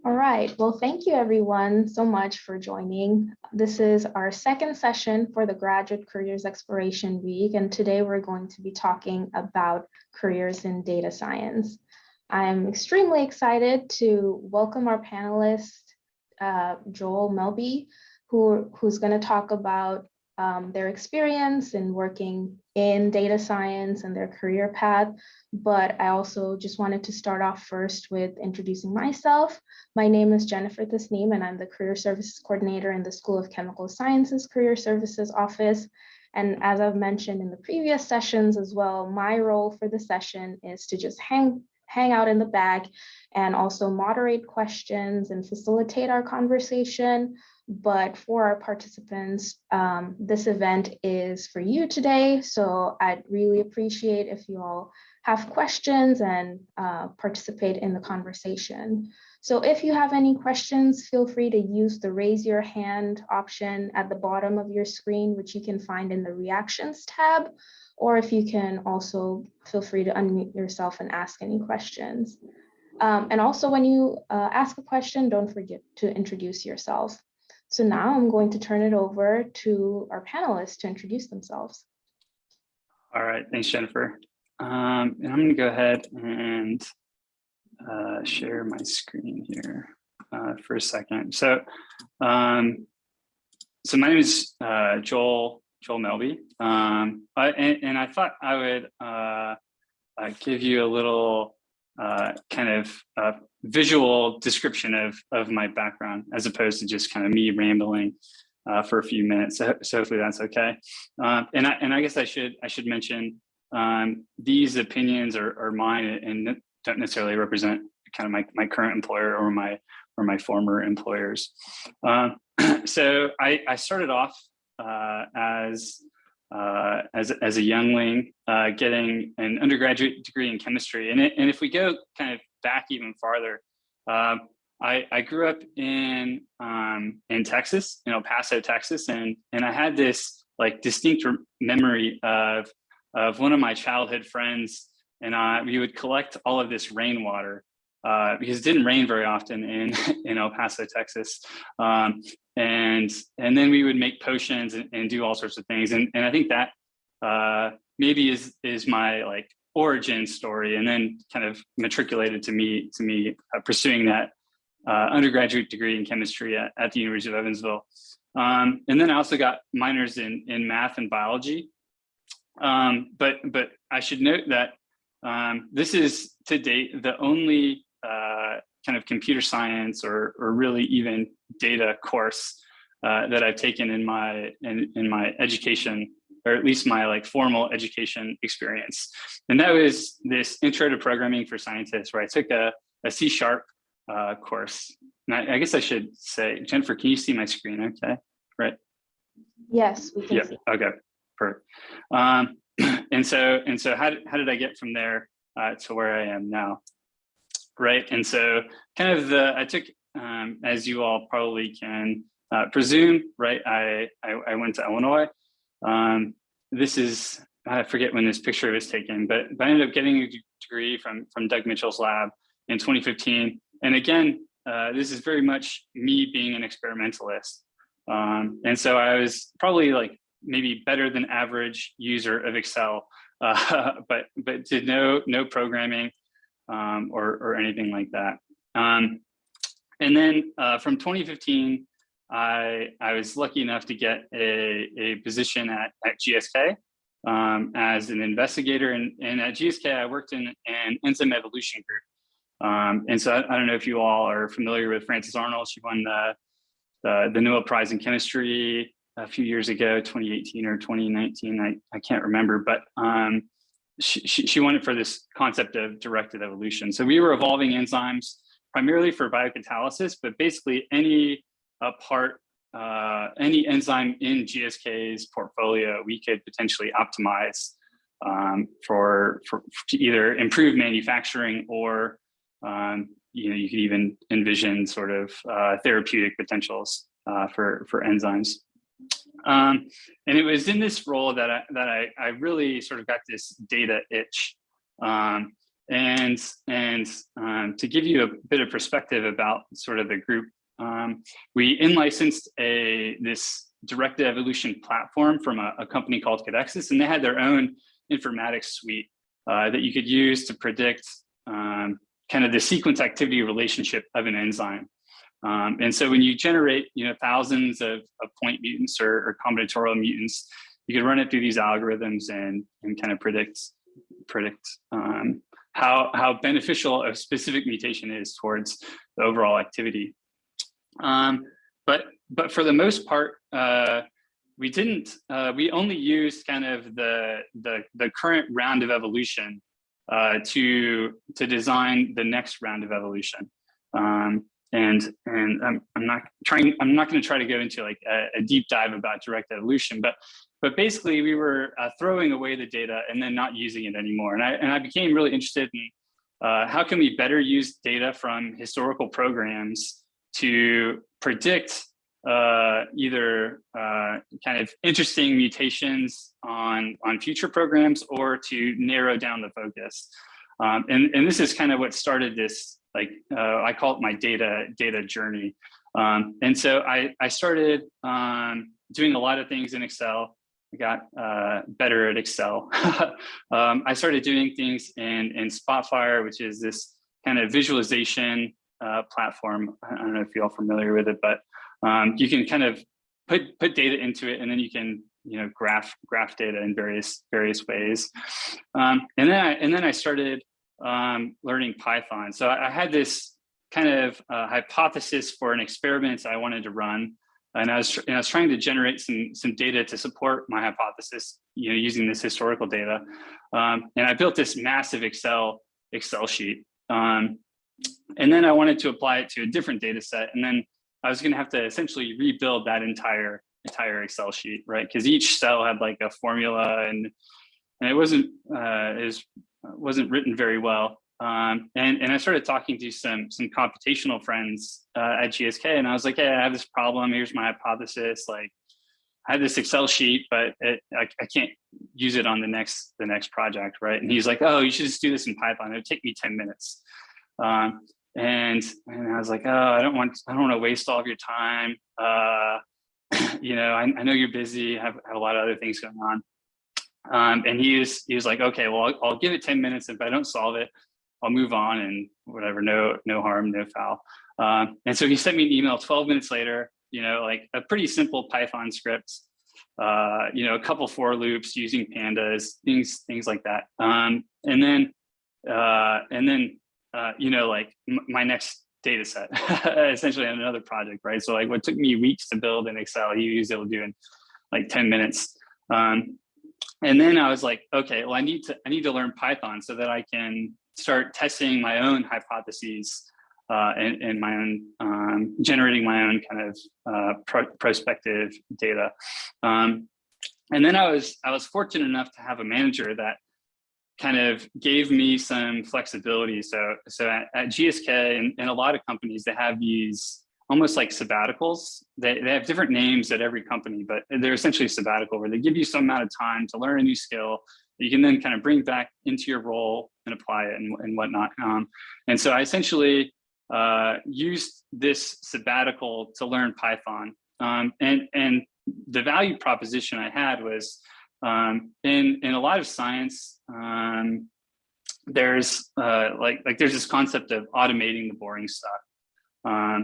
All right, well, thank you everyone so much for joining. This is our second session for the Graduate Careers Exploration Week, and today we're going to be talking about careers in data science. I'm extremely excited to welcome our panelist, Joel Melby, who's going to talk about their experience in working in data science and their career path. But I also just wanted to start off first with introducing myself. My name is Jennifer Tasneem, and I'm the Career Services Coordinator in the School of Chemical Sciences Career Services Office. And as I've mentioned in the previous sessions as well, my role for the session is to just hang out in the back and also moderate questions and facilitate our conversation. But for our participants, this event is for you today. So I'd really appreciate if you all have questions and participate in the conversation. So if you have any questions, feel free to use the raise your hand option at the bottom of your screen, which you can find in the reactions tab, or if you can also feel free to unmute yourself and ask any questions. And also when you ask a question, don't forget to introduce yourself. So now I'm going to turn it over to our panelists to introduce themselves. All right, thanks, Jennifer. And I'm going to go ahead and share my screen here for a second. So, my name is Joel Melby, and I thought I would give you a little kind of visual description of my background, as opposed to just kind of me rambling for a few minutes. So hopefully that's okay. And I guess I should mention these opinions are mine and don't necessarily represent kind of my current employer or my former employers. So I started off as a youngling, getting an undergraduate degree in chemistry. And if we go kind of back even farther, I grew up in Texas, in El Paso, Texas, and I had this like distinct memory of one of my childhood friends, and we would collect all of this rainwater because it didn't rain very often in El Paso, Texas. And then we would make potions and do all sorts of things. And I think that maybe is my like origin story, and then kind of matriculated to me pursuing that undergraduate degree in chemistry at the University of Evansville. And then I also got minors in math and biology. But I should note that this is to date the only kind of computer science or really even data course that I've taken in my education, or at least my like formal education experience. And that was this Intro to Programming for Scientists, where I took a C# course. And I guess I should say, Jennifer, can you see my screen okay? Right? Yes, we can see. Okay, perfect. And so how did I get from there to where I am now? Right, and so kind of I took, as you all probably can presume, right, I went to Illinois. This is, I forget when this picture was taken, but I ended up getting a degree from Doug Mitchell's lab in 2015. And again, this is very much me being an experimentalist. And so I was probably like maybe better than average user of Excel, but did no programming or anything like that. And then from 2015, I was lucky enough to get a position at GSK as an investigator. And at GSK, I worked in an enzyme evolution group. And so I don't know if you all are familiar with Frances Arnold. She won the Nobel Prize in Chemistry a few years ago, 2018 or 2019, I can't remember, but she won it for this concept of directed evolution. So we were evolving enzymes primarily for biocatalysis, but basically any enzyme in GSK's portfolio we could potentially optimize to either improve manufacturing or you could even envision sort of therapeutic potentials for enzymes. And it was in this role that I really sort of got this data itch. To give you a bit of perspective about sort of the group, we in-licensed this directed evolution platform from a company called Codexis, and they had their own informatics suite that you could use to predict kind of the sequence activity relationship of an enzyme. And so when you generate, thousands of point mutants or combinatorial mutants, you can run it through these algorithms and kind of predict how beneficial a specific mutation is towards the overall activity. But for the most part, we only used kind of the current round of evolution to design the next round of evolution. And I'm not going to try to go into like a deep dive about direct evolution, but basically we were throwing away the data and then not using it anymore. And I became really interested in how can we better use data from historical programs to predict either kind of interesting mutations on future programs or to narrow down the focus. And this is kind of what started this, like I call it my data journey. And so I started doing a lot of things in Excel. I got better at Excel. I started doing things in Spotfire, which is this kind of visualization platform. I don't know if you're all familiar with it, but you can kind of put data into it, and then you can graph data in various ways. And then I started learning Python. So I had this kind of hypothesis for an experiment I wanted to run, and I was trying to generate some data to support my hypothesis, using this historical data. And I built this massive Excel sheet. And then I wanted to apply it to a different data set, and then I was going to have to essentially rebuild that entire Excel sheet, right? Because each cell had like a formula, and it wasn't written very well. And I started talking to some computational friends at GSK, and I was like, hey, I have this problem. Here's my hypothesis. Like, I have this Excel sheet, but I can't use it on the next project, right? And he's like, oh, you should just do this in Python. It would take me 10 minutes. And I was like, oh, I don't want to waste all of your time. I know you're busy, have a lot of other things going on. And he was like, okay, well, I'll give it 10 minutes. If I don't solve it, I'll move on, and whatever, no harm, no foul. And so he sent me an email 12 minutes later, like a pretty simple Python script, a couple for loops using pandas, things like that. And then like my next data set, essentially on another project, right? So like what took me weeks to build in Excel, he was able to do in like 10 minutes. And then I was like, okay, well, I need to learn Python so that I can start testing my own hypotheses and my own, generating my own kind of prospective data. And then I was fortunate enough to have a manager that kind of gave me some flexibility. So at GSK and a lot of companies, they have these almost like sabbaticals. They have different names at every company, but they're essentially sabbatical, where they give you some amount of time to learn a new skill that you can then kind of bring back into your role and apply it and whatnot. And so I essentially used this sabbatical to learn Python. And the value proposition I had was, in a lot of science, there's there's this concept of automating the boring stuff, and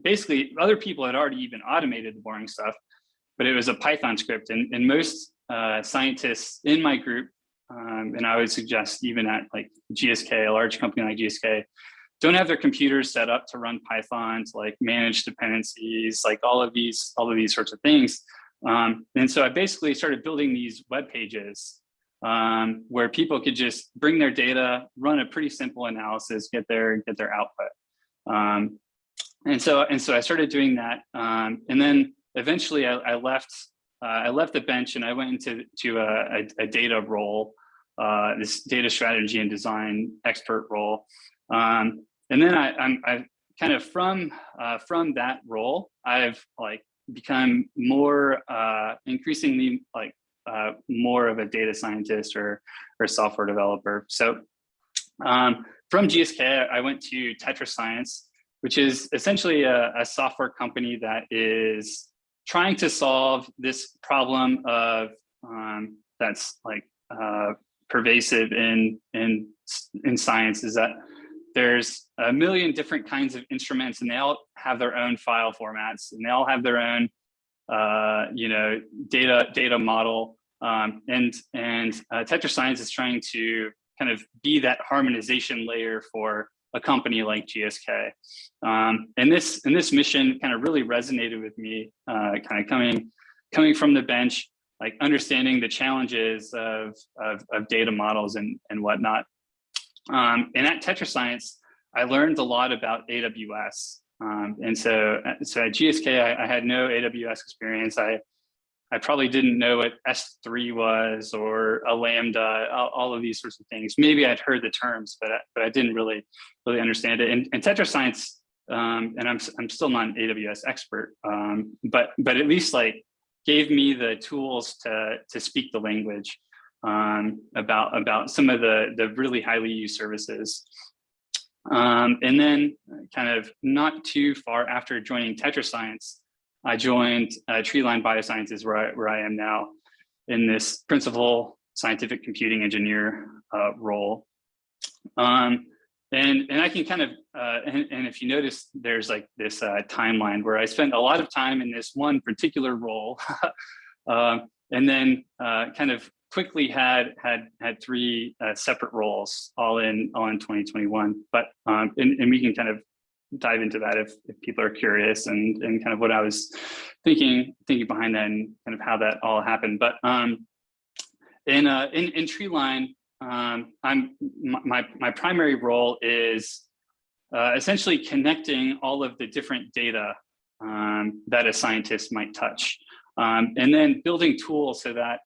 basically other people had already even automated the boring stuff, but it was a Python script, and most scientists in my group, and I would suggest even at like GSK, a large company like GSK, don't have their computers set up to run Python, to like manage dependencies, like all of these sorts of things. And so I basically started building these web pages where people could just bring their data, run a pretty simple analysis, get their output. And so I started doing that. And then eventually I left the bench and I went into a data role, this data strategy and design expert role. And then I kind of from that role, I've like become more increasingly like more of a data scientist or software developer. So from GSK, I went to TetraScience, which is essentially a software company that is trying to solve this problem of that's like pervasive in science, is that there's a million different kinds of instruments, and they all have their own file formats, and they all have their own data model. And TetraScience is trying to kind of be that harmonization layer for a company like GSK. And this mission kind of really resonated with me, kind of coming from the bench, like understanding the challenges of data models and whatnot. And at TetraScience, I learned a lot about AWS. And so at GSK, I had no AWS experience. I probably didn't know what S3 was or a Lambda, all of these sorts of things. Maybe I'd heard the terms, but I didn't really understand it. And TetraScience, and I'm still not an AWS expert, but at least like gave me the tools to speak the language about some of the really highly used services. And then kind of not too far after joining TetraScience, I joined Treeline Biosciences, where I am now in this principal scientific computing engineer role. And I can kind of, and if you notice, there's like this timeline where I spent a lot of time in this one particular role, and then kind of quickly had three separate roles all in 2021. But and we can kind of dive into that if people are curious and kind of what I was thinking behind that and kind of how that all happened. But in Treeline, my primary role is essentially connecting all of the different data that a scientist might touch, and then building tools so that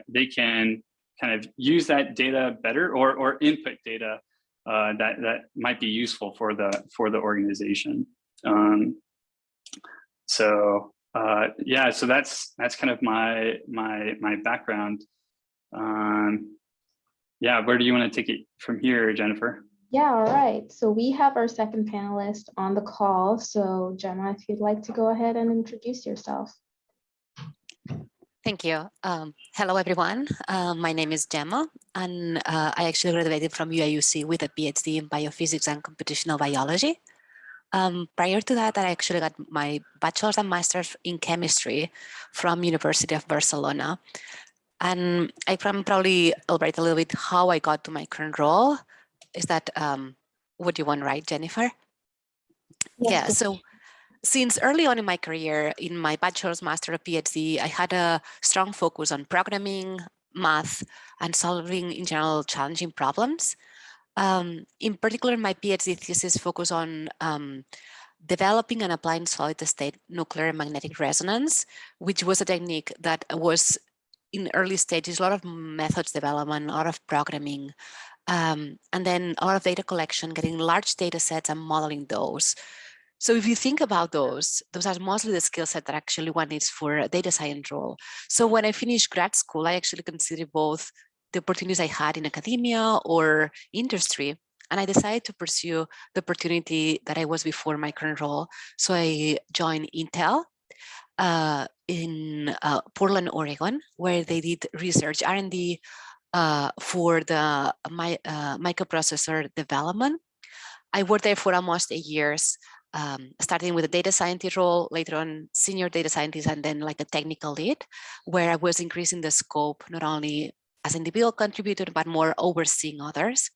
they can kind of use that data better or input data that might be useful for the organization. So that's kind of my background. Yeah, where do you want to take it from here, Jennifer? Yeah, all right. So we have our second panelist on the call. So Gemma, if you'd like to go ahead and introduce yourself. Thank you. Hello, everyone. My name is Gemma, and I actually graduated from UIUC with a PhD in biophysics and computational biology. Prior to that, I actually got my bachelor's and master's in chemistry from University of Barcelona. And I can probably elaborate a little bit how I got to my current role. Is that what you want, right, Jennifer? Yes, yeah, so since early on in my career, in my bachelor's, master, or PhD, I had a strong focus on programming, math, and solving, in general, challenging problems. In particular, my PhD thesis focused on developing and applying solid-state nuclear and magnetic resonance, which was a technique that was in early stages, a lot of methods development, a lot of programming, and then a lot of data collection, getting large data sets and modeling those. So if you think about those are mostly the skill set that actually one needs for a data science role. So when I finished grad school, I actually considered both the opportunities I had in academia or industry, and I decided to pursue the opportunity that I was before my current role. So I joined Intel in Portland, Oregon, where they did research R&D for the microprocessor development. I worked there for almost 8 years, starting with a data scientist role, later on senior data scientist, and then like a technical lead, where I was increasing the scope, not only as an individual contributor, but more overseeing others.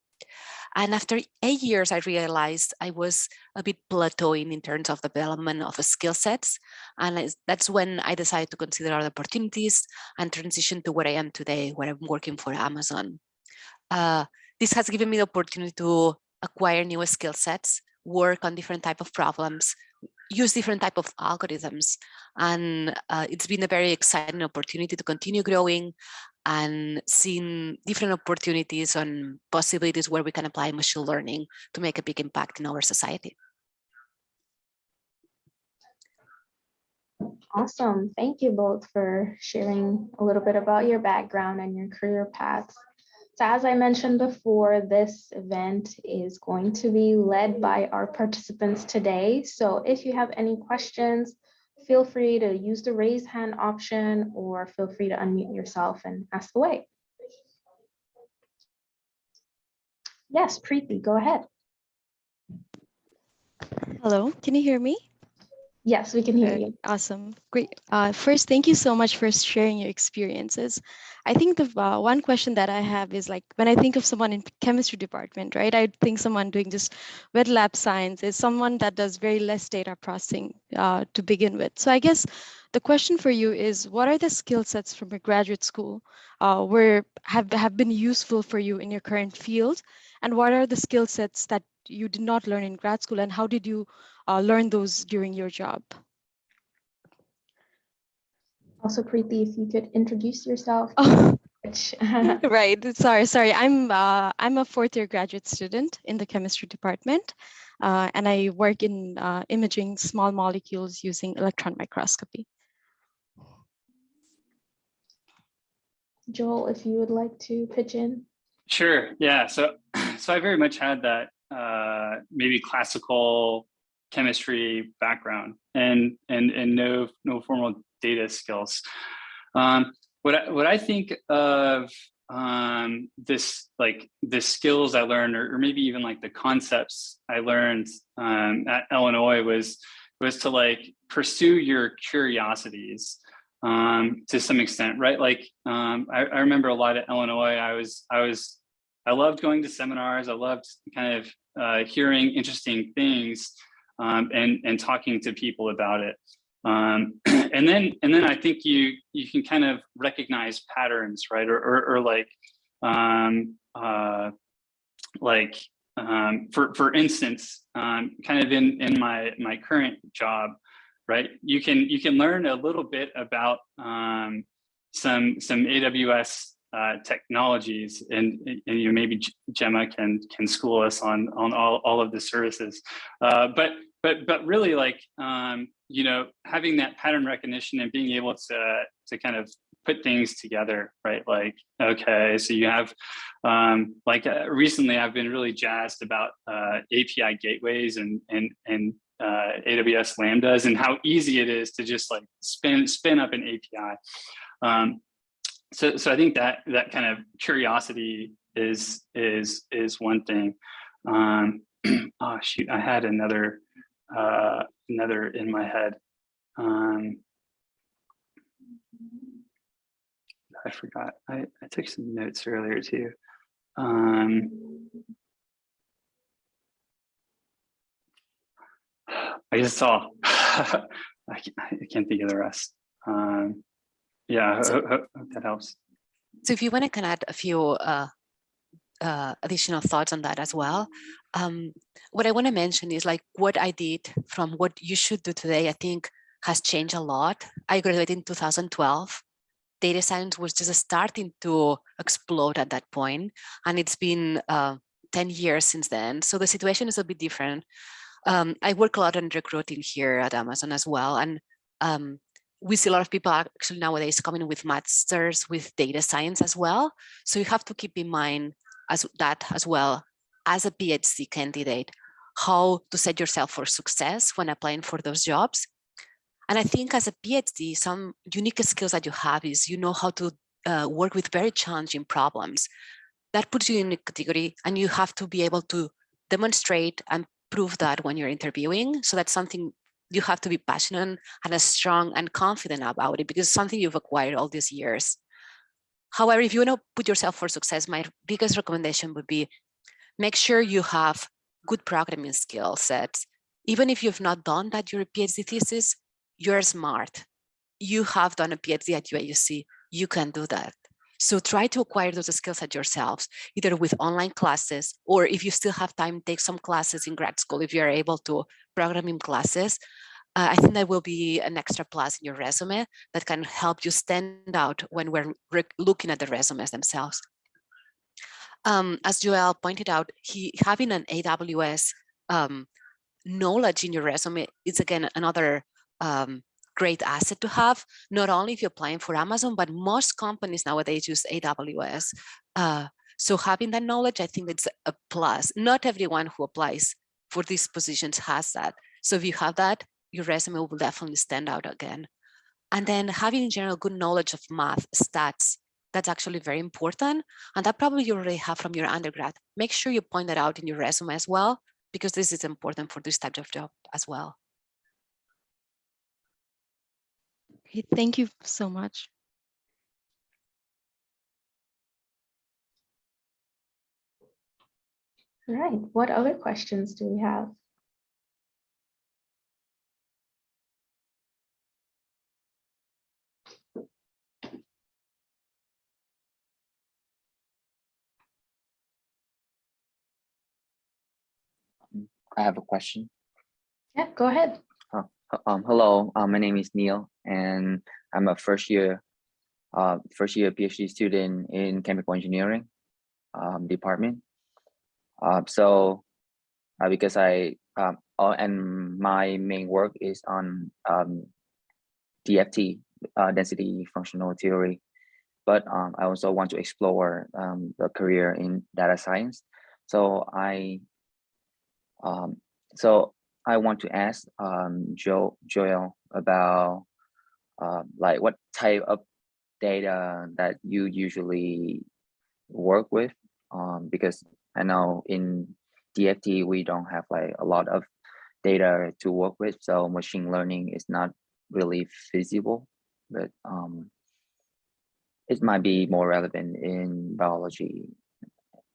And after 8 years, I realized I was a bit plateauing in terms of development of skill sets. And that's when I decided to consider other opportunities and transition to where I am today, where I'm working for Amazon. This has given me the opportunity to acquire new skill sets, work on different type of problems, use different type of algorithms. And it's been a very exciting opportunity to continue growing and seeing different opportunities and possibilities where we can apply machine learning to make a big impact in our society. Awesome. Thank you both for sharing a little bit about your background and your career paths. So as I mentioned before, this event is going to be led by our participants today. So if you have any questions, feel free to use the raise hand option or feel free to unmute yourself and ask away. Yes, Preeti, go ahead. Hello, can you hear me? Yes, we can hear you. Awesome, great. First, thank you so much for sharing your experiences. I think the one question that I have is like, when I think of someone in chemistry department, right? I think someone doing just wet lab science is someone that does very less data processing to begin with. So I guess the question for you is, what are the skill sets from your graduate school where have been useful for you in your current field? And what are the skill sets that you did not learn in grad school, and how did you learn those during your job? Also, Preeti, if you could introduce yourself. Oh, Which, right. Sorry. I'm a fourth-year graduate student in the chemistry department, and I work in imaging small molecules using electron microscopy. Joel, if you would like to pitch in. Sure. Yeah. So I very much had that maybe classical chemistry background and no formal data skills. What I think of this, like the skills I learned, or maybe even like the concepts I learned at Illinois was to like pursue your curiosities to some extent, right? Like I remember a lot at Illinois. I loved going to seminars. I loved kind of hearing interesting things and talking to people about it. And then I think you can kind of recognize patterns, right? Or for instance, kind of in my current job, right? You can learn a little bit about some AWS technologies, and you know, maybe Gemma can school us on all of the services, but really, like you know, having that pattern recognition and being able to kind of put things together, right? Like, okay, so you have recently I've been really jazzed about API gateways and AWS Lambdas, and how easy it is to just like spin up an API. So I think that kind of curiosity is one thing. Oh shoot, I had another in my head. I forgot. I took some notes earlier too. I guess it's all. I can't think of the rest. Yeah, I hope that helps. So if you want to kind of add a few additional thoughts on that as well, what I want to mention is like what I did from what you should do today, I think has changed a lot. I graduated in 2012. Data science was just starting to explode at that point, and it's been 10 years since then. So the situation is a bit different. I work a lot on recruiting here at Amazon as well, and we see a lot of people actually nowadays coming with masters with data science as well. So you have to keep in mind as well as a PhD candidate, how to set yourself for success when applying for those jobs. And I think as a PhD, some unique skills that you have is you know how to work with very challenging problems. That puts you in a category, and you have to be able to demonstrate and prove that when you're interviewing. So that's something you have to be passionate and strong and confident about it, because it's something you've acquired all these years. However, if you want to put yourself for success, my biggest recommendation would be make sure you have good programming skill sets. Even if you've not done that, your PhD thesis, you're smart. You have done a PhD at UAUC, you can do that. So try to acquire those skills at yourselves, either with online classes, or if you still have time, take some classes in grad school. If you're able to, programming classes, I think that will be an extra plus in your resume that can help you stand out when we're looking at the resumes themselves. As Joel pointed out, having an AWS knowledge in your resume is again another great asset to have, not only if you're applying for Amazon, but most companies nowadays use AWS. So having that knowledge, I think it's a plus. Not everyone who applies for these positions has that. So if you have that, your resume will definitely stand out again. And then having in general good knowledge of math, stats, that's actually very important. And that probably you already have from your undergrad. Make sure you point that out in your resume as well, because this is important for this type of job as well. Okay, thank you so much. All right, what other questions do we have? I have a question. Yeah, go ahead. Hello, my name is Neil, and I'm a first year PhD student in chemical engineering department. Because and my main work is on DFT, density functional theory, but I also want to explore the career in data science. So I want to ask Joel about like what type of data that you usually work with, because I know in DFT we don't have like a lot of data to work with, so machine learning is not really feasible, but it might be more relevant in biology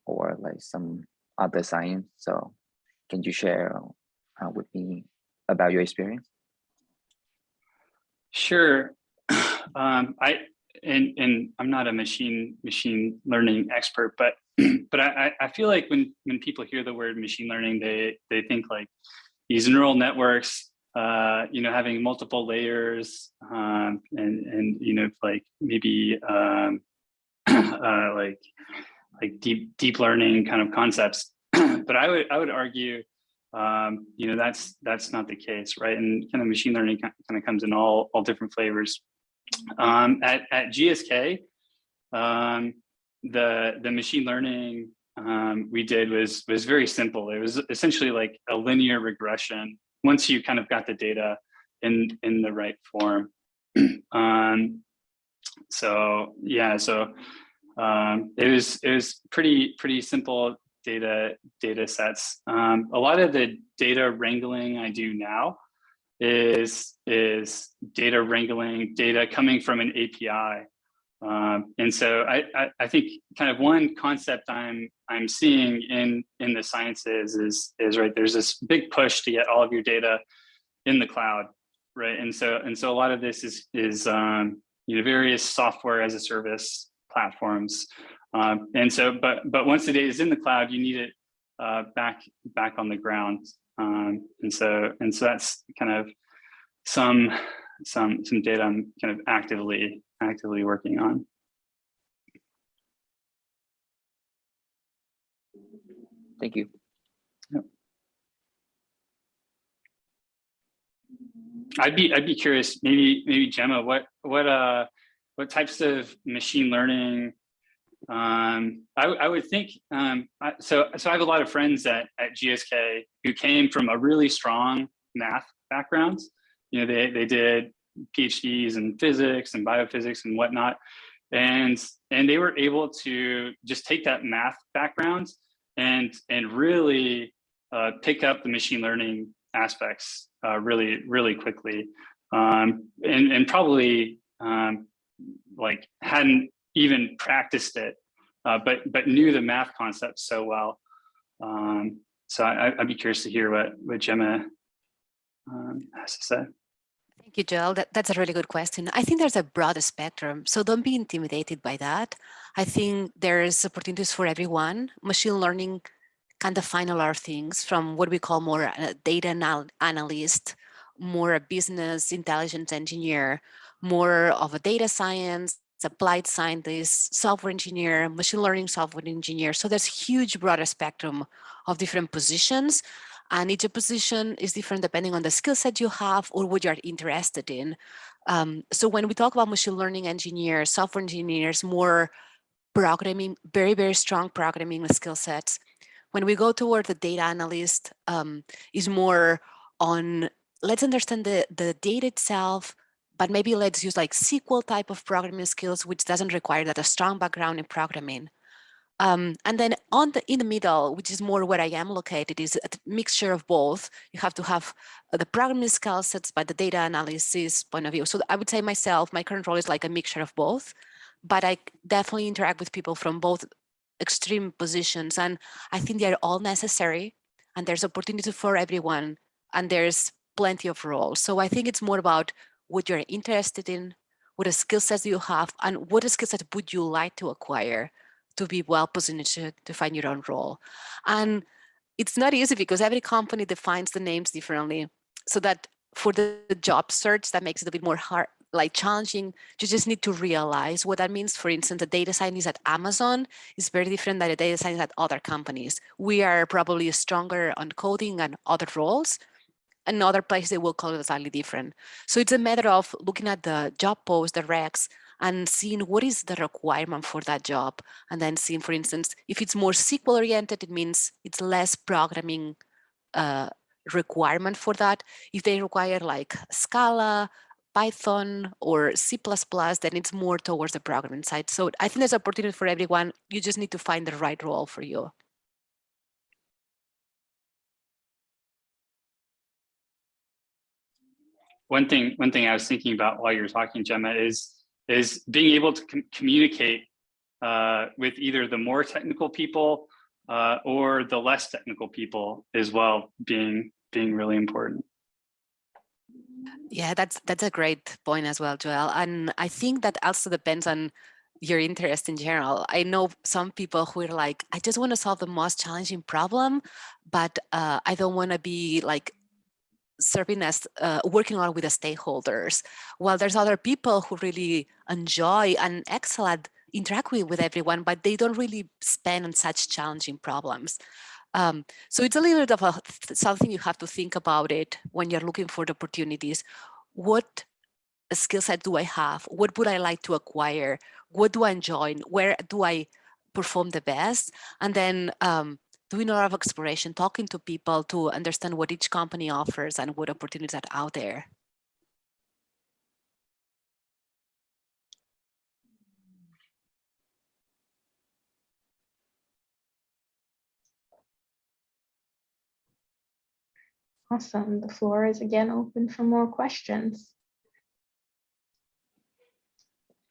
or like some other science. So can you share with me about your experience? Sure. I'm not a machine learning expert, but I feel like when people hear the word machine learning, they think like these neural networks, having multiple layers, and like maybe like deep learning kind of concepts. But I would argue, that's not the case, right? And kind of machine learning kind of comes in all different flavors. At GSK, the machine learning we did was very simple. It was essentially like a linear regression once you kind of got the data in the right form. So it was pretty simple data sets. A lot of the data wrangling I do now is data wrangling data coming from an API. And so I think kind of one concept I'm seeing in the sciences is right, there's this big push to get all of your data in the cloud, right? And so a lot of this is various software as a service platforms. And so but once the data is in the cloud, you need it back on the ground. And so that's kind of some data I'm kind of actively working on. Thank you. Yep. I'd be curious, maybe Gemma, what types of machine learning? I would think, so I have a lot of friends at GSK who came from a really strong math background. They did PhDs in physics and biophysics and whatnot, and they were able to just take that math background and really pick up the machine learning aspects really quickly, and probably like hadn't even practiced it, but knew the math concepts so well. So I'd be curious to hear what Gemma has to say. Thank you, Joel. That's a really good question. I think there's a broad spectrum, so don't be intimidated by that. I think there's opportunities for everyone. Machine learning can define a lot of things, from what we call more a data analyst, more a business intelligence engineer, more of a data science, applied scientist, software engineer, machine learning software engineer. So there's huge broader spectrum of different positions. And each position is different depending on the skill set you have or what you're interested in. So when we talk about machine learning engineers, software engineers, more programming, very, very strong programming skill sets. When we go toward the data analyst, is more on, let's understand the data itself, but maybe let's use like SQL type of programming skills, which doesn't require that a strong background in programming. And then in the middle, which is more where I am located, is a mixture of both. You have to have the programming skill sets, but the data analysis point of view. So I would say myself, my current role is like a mixture of both, but I definitely interact with people from both extreme positions. And I think they're all necessary, and there's opportunity for everyone, and there's plenty of roles. So I think it's more about what you're interested in, what the skill sets you have, and what skill set would you like to acquire to be well positioned to find your own role. And it's not easy because every company defines the names differently. So that for the job search, that makes it a bit more hard, like challenging. You just need to realize what that means. For instance, a data scientist at Amazon is very different than a data scientist at other companies. We are probably stronger on coding and other roles. Another place they will call it slightly different. So it's a matter of looking at the job post, the recs, and seeing what is the requirement for that job. And then seeing, for instance, if it's more SQL oriented, it means it's less programming requirement for that. If they require like Scala, Python, or C++, then it's more towards the programming side. So I think there's opportunity for everyone. You just need to find the right role for you. One thing I was thinking about while you were talking, Gemma, is being able to communicate with either the more technical people or the less technical people as well, being really important. Yeah, that's a great point as well, Joel. And I think that also depends on your interest in general. I know some people who are like, I just want to solve the most challenging problem, but I don't want to be like serving as working on with the stakeholders. While there's other people who really enjoy and excel at interacting with everyone, but they don't really spend on such challenging problems. So it's a little bit of something you have to think about it when you're looking for the opportunities. What skill set do I have? What would I like to acquire? What do I enjoy? Where do I perform the best? And then doing a lot of exploration, talking to people to understand what each company offers and what opportunities are out there. Awesome. The floor is again open for more questions.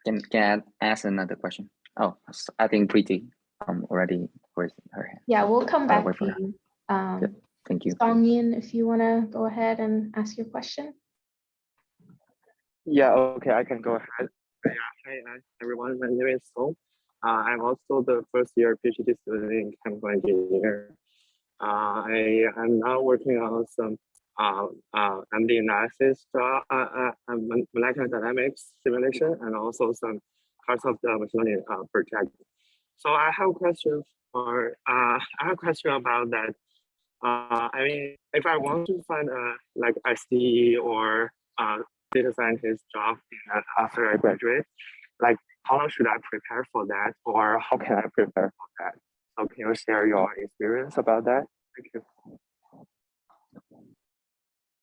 Can I ask another question? Oh, I think Preeti already raised her hand. Yeah, we'll come back wait to for her. you. Thank you. Song-Yin, if you want to go ahead and ask your question. Yeah, okay, I can go ahead. Yeah, hi everyone, my name is Song. I'm also the first year PhD student in chemical engineering. I am now working on some MD analysis, molecular dynamics simulation, and also some parts of the machine learning project. So I have a question about that. I mean, if I want to find a like SDE or data scientist job after I graduate, like how long should I prepare for that, or how can I prepare for that? So can you share your experience about that? Thank you.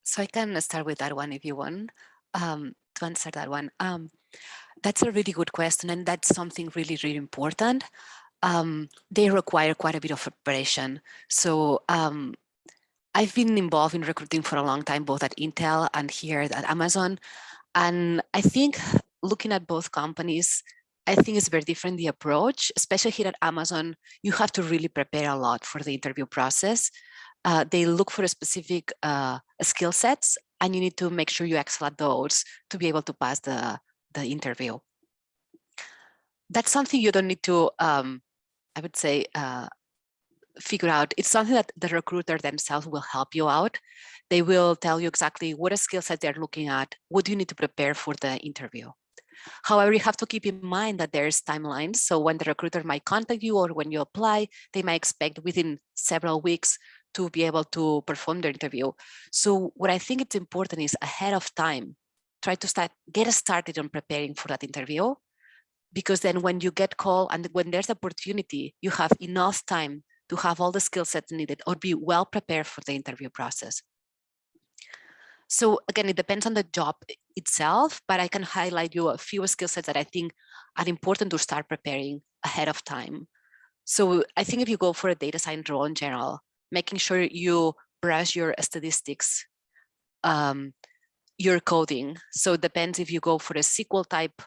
So I can start with that one if you want to answer that one. That's a really good question, and that's something really, really important. They require quite a bit of preparation. So I've been involved in recruiting for a long time, both at Intel and here at Amazon. And I think looking at both companies, I think it's very different, the approach, especially here at Amazon. You have to really prepare a lot for the interview process. They look for a specific skill sets, and you need to make sure you excel at those to be able to pass the interview. That's something you don't need to, I would say, figure out. It's something that the recruiter themselves will help you out. They will tell you exactly what a skill set they're looking at, what do you need to prepare for the interview. However, you have to keep in mind that there's timelines. So when the recruiter might contact you or when you apply, they might expect within several weeks to be able to perform the interview. So what I think it's important is ahead of time, try to get started on preparing for that interview, because then when you get called and when there's opportunity, you have enough time to have all the skill sets needed or be well prepared for the interview process. So again, it depends on the job itself, but I can highlight you a few skill sets that I think are important to start preparing ahead of time. So I think if you go for a data science role in general, making sure you brush your statistics, your coding. So it depends if you go for a SQL type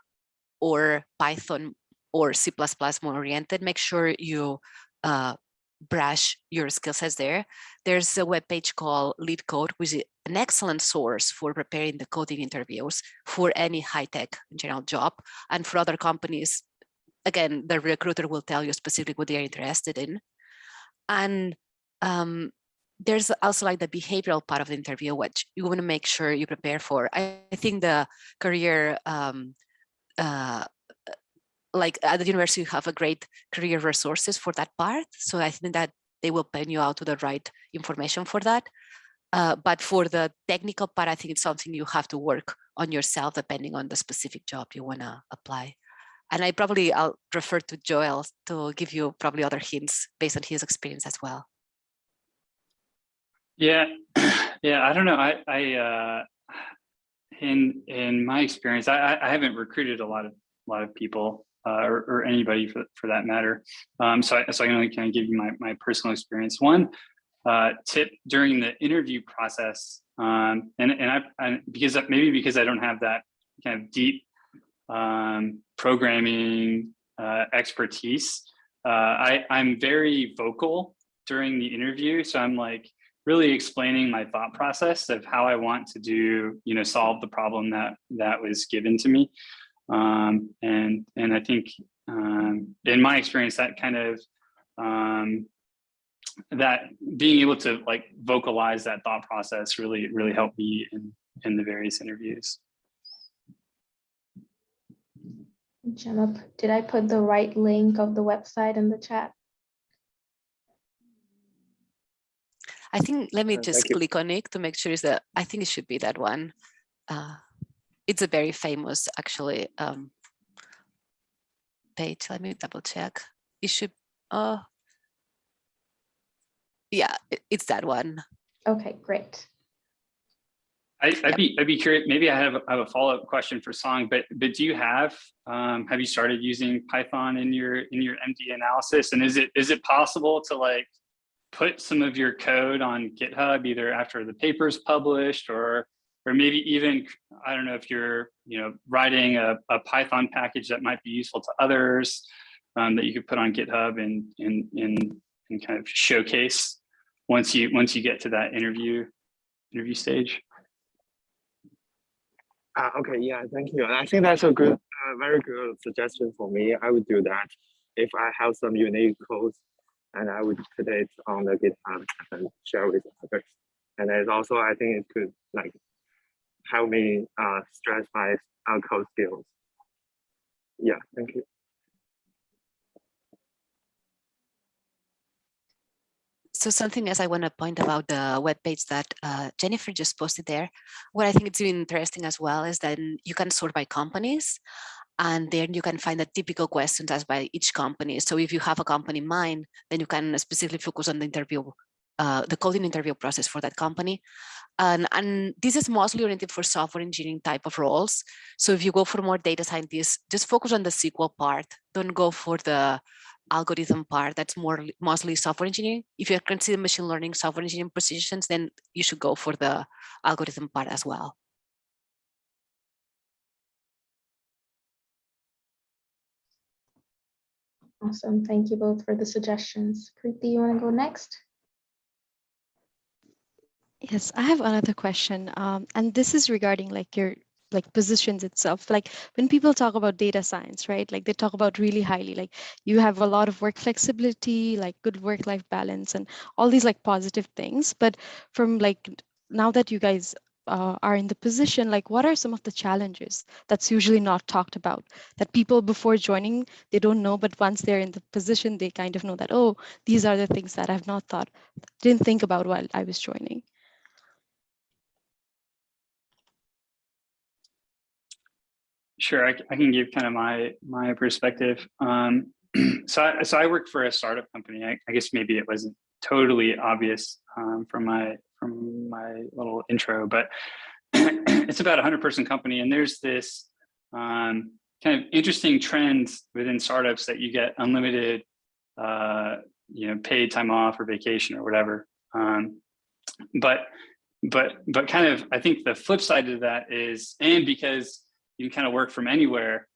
or Python or C++ more oriented, make sure you brush your skill sets there. There's a webpage called LeetCode, which is an excellent source for preparing the coding interviews for any high-tech general job. And for other companies, again, the recruiter will tell you specifically what they're interested in. And there's also like the behavioral part of the interview, which you want to make sure you prepare for. I think the career, like at the university, you have a great career resources for that part. So I think that they will pen you out to the right information for that. But for the technical part, I think it's something you have to work on yourself, depending on the specific job you want to apply. And I'll refer to Joel to give you probably other hints based on his experience as well. Yeah, yeah. I don't know. In my experience, I haven't recruited a lot of people or anybody for that matter. So I can only kind of give you my personal experience. One tip during the interview process, and because I don't have that kind of deep programming expertise, I'm very vocal during the interview. So I'm like really explaining my thought process of how I want to do, solve the problem that was given to me. And I think in my experience, that kind of that being able to like vocalize that thought process really helped me in the various interviews. Gemma, did I put the right link of the website in the chat? I think, let me just Thank you. click on it to make sure I think it should be that one. It's a very famous, actually, page. Let me double check. It should, yeah, it's that one. Okay, great. I'd be curious. Maybe I have a follow-up question for Song, but do you have you started using Python in your MD analysis? And is it possible to like put some of your code on GitHub either after the paper is published or maybe even, I don't know, if you're writing a Python package that might be useful to others that you could put on GitHub and kind of showcase once you get to that interview stage. Okay, yeah, thank you. I think that's a good, very good suggestion for me. I would do that if I have some unique codes, and I would put it on the GitHub and share with others. And it's also, I think it could like help me stress my code skills. Yeah, thank you. So something else I want to point about the webpage that Jennifer just posted there. What I think it's really interesting as well is that you can sort by companies, and then you can find the typical questions asked by each company. So if you have a company in mind, then you can specifically focus on the interview, the coding interview process for that company. And this is mostly oriented for software engineering type of roles. So if you go for more data scientists, just focus on the SQL part. Don't go for the algorithm part. That's mostly software engineering. If you're considering machine learning, software engineering positions, then you should go for the algorithm part as well. Awesome. Thank you both for the suggestions. Preeti, you want to go next? Yes, I have another question. And this is regarding like your positions itself. Like when people talk about data science, right? Like they talk about really highly, like you have a lot of work flexibility, like good work-life balance and all these like positive things. But from like now that you guys are in the position, like what are some of the challenges that's usually not talked about, that people before joining, they don't know, but once they're in the position, they kind of know that, oh, these are the things that I've not didn't think about while I was joining. Sure, I can give kind of my perspective. So I work for a startup company. I guess maybe it wasn't totally obvious from my little intro, but it's about a 100-person company, and there's this kind of interesting trend within startups that you get unlimited, paid time off or vacation or whatever. But kind of, I think the flip side of that is, and because you can kind of work from anywhere,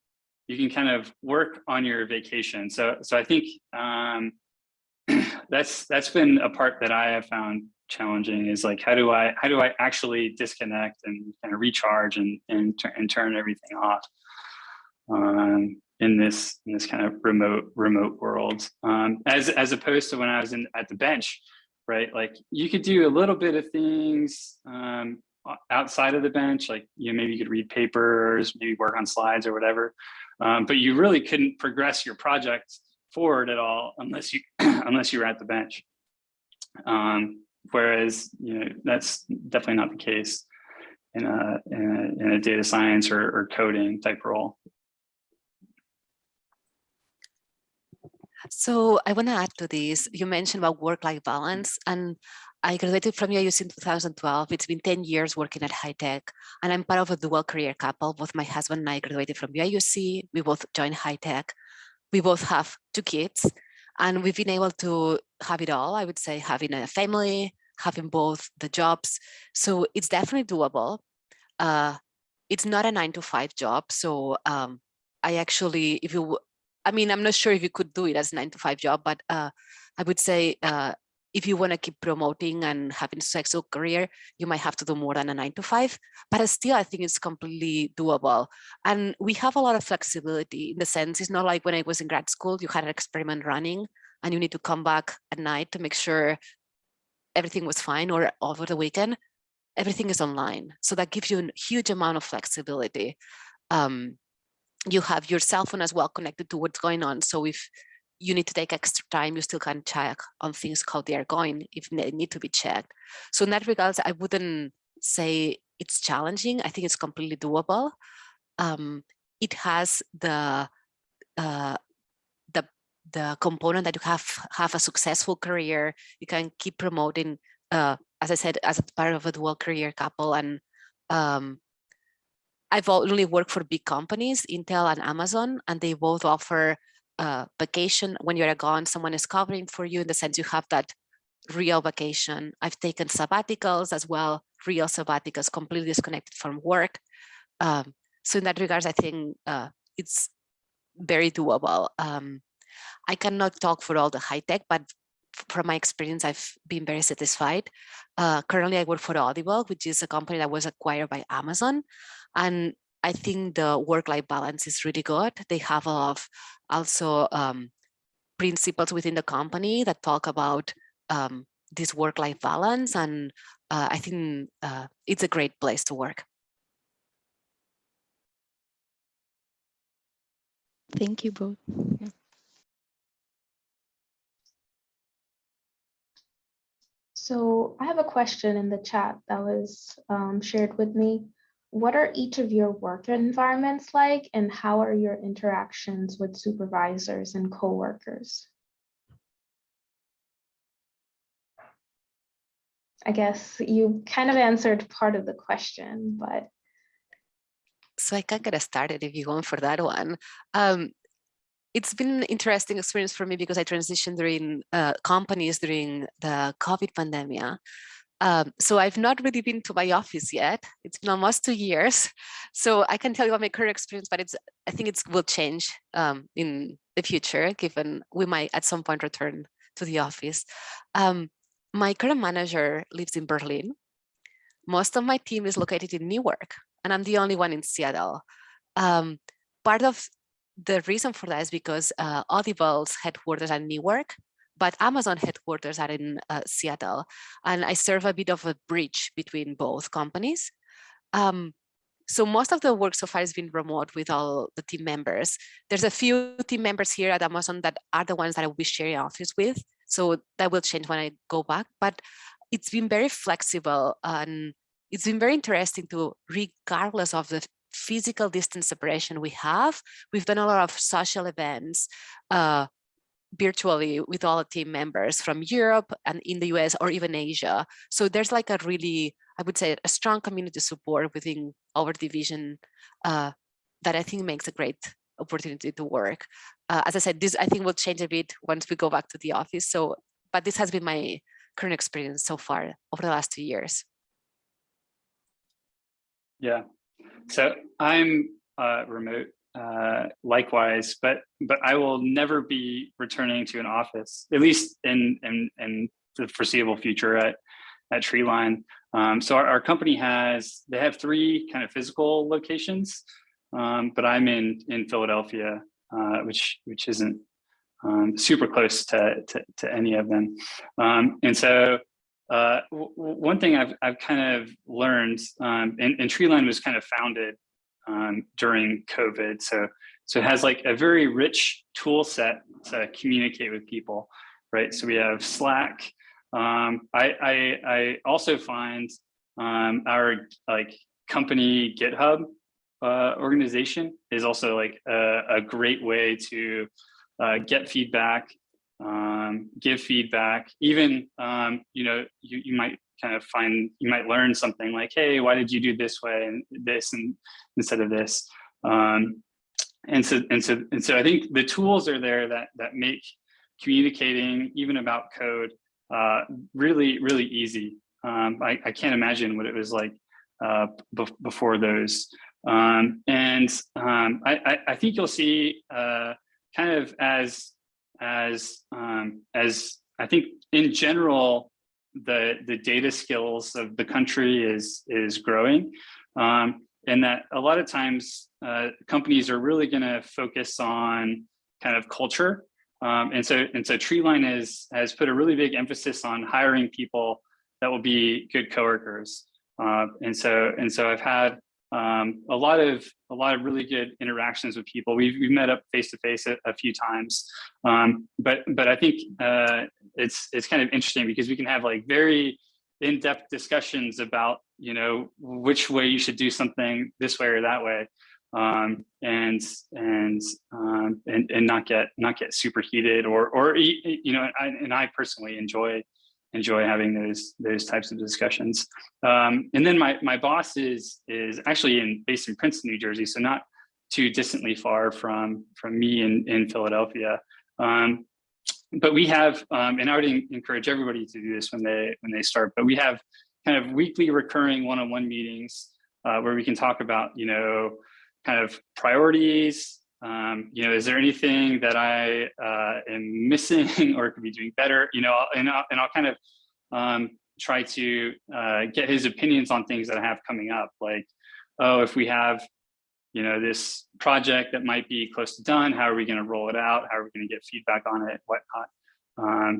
you can kind of work on your vacation. So I think that's been a part that I have found challenging, is like, how do I actually disconnect and kind of recharge and turn everything off in this kind of remote world, as opposed to when I was at the bench, right? Like you could do a little bit of things outside of the bench, like maybe you could read papers, maybe work on slides or whatever, but you really couldn't progress your project forward at all unless you were at the bench. Whereas that's definitely not the case in a data science or coding type role. So I want to add to this. You mentioned about work-life balance, and I graduated from UIUC in 2012. It's been 10 years working at high tech, and I'm part of a dual career couple. Both my husband and I graduated from UIUC. We both joined high tech. We both have 2 kids, and we've been able to have it all. I would say having a family, having both the jobs. So it's definitely doable. It's not a 9-to-5 job. So I actually, I'm not sure if you could do it as a 9-to-5 job, but I would say if you want to keep promoting and having a successful career, you might have to do more than a 9-to-5, but still I think it's completely doable. And we have a lot of flexibility in the sense, it's not like when I was in grad school, you had an experiment running and you need to come back at night to make sure everything was fine, or over the weekend, everything is online. So that gives you a huge amount of flexibility. You have your cell phone as well connected to what's going on. So if you need to take extra time, you still can check on things how they are going if they need to be checked. So in that regards, I wouldn't say it's challenging. I think it's completely doable. It has the component that you have a successful career. You can keep promoting, as I said, as a part of a dual career couple. And I've only worked for big companies, Intel and Amazon, and they both offer vacation. When you're gone, someone is covering for you, in the sense you have that real vacation. I've taken sabbaticals as well, real sabbaticals, completely disconnected from work. So in that regards, I think it's very doable. I cannot talk for all the high tech, but from my experience, I've been very satisfied. Currently, I work for Audible, which is a company that was acquired by Amazon. And I think the work-life balance is really good. They have a lot of also principles within the company that talk about this work-life balance. And I think it's a great place to work. Thank you both. Yeah. So I have a question in the chat that was shared with me. What are each of your work environments like, and how are your interactions with supervisors and coworkers? I guess you kind of answered part of the question, but. So I can get started if you want for that one. It's been an interesting experience for me because I transitioned during companies during the COVID pandemic. So I've not really been to my office yet. It's been almost 2 years. So I can tell you about my current experience, but I think it will change in the future, given we might at some point return to the office. My current manager lives in Berlin. Most of my team is located in Newark, and I'm the only one in Seattle. Part of the reason for that is because Audible's headquarters are in Newark, but Amazon headquarters are in Seattle. And I serve a bit of a bridge between both companies. So most of the work so far has been remote with all the team members. There's a few team members here at Amazon that are the ones that I will be sharing office with. So that will change when I go back, but it's been very flexible and it's been very interesting to, regardless of the physical distance separation we have, we've done a lot of social events virtually with all the team members from Europe and in the US or even Asia. So there's like a really, I would say, a strong community support within our division that I think makes a great opportunity to work. As I said, this I think will change a bit once we go back to the office. So, but this has been my current experience so far over the last 2 years. Yeah, so I'm remote likewise, but I will never be returning to an office, at least in the foreseeable future at Treeline. So our company they have 3 kind of physical locations, but I'm in Philadelphia, which isn't super close to any of them. And so one thing I've kind of learned, and Treeline was kind of founded during COVID. So it has like a very rich tool set to communicate with people, right? So we have Slack. I also find our like company GitHub organization is also like a great way to get feedback, give feedback. Even you might kind of you might learn something like, hey, why did you do this way and this and instead of this? And so I think the tools are there that make communicating even about code really easy. I can't imagine what it was like before those. I think you'll see kind of as I think in general, the data skills of the country is growing, and that a lot of times companies are really going to focus on kind of culture, and so Treeline has put a really big emphasis on hiring people that will be good coworkers, and so I've had a lot of really good interactions with people. We've met up face to face a few times, but I think it's kind of interesting because we can have like very in-depth discussions about which way you should do something this way or that way, and not get super heated or I personally enjoy having those types of discussions. And then my boss is actually based in Princeton, New Jersey, so not too distantly far from me in Philadelphia. But we have, and I would encourage everybody to do this when they start, but we have kind of weekly recurring one-on-one meetings where we can talk about, kind of priorities. Is there anything that I am missing or could be doing better? And I'll kind of try to get his opinions on things that I have coming up. Like, oh, if we have, this project that might be close to done, how are we going to roll it out? How are we going to get feedback on it? Whatnot,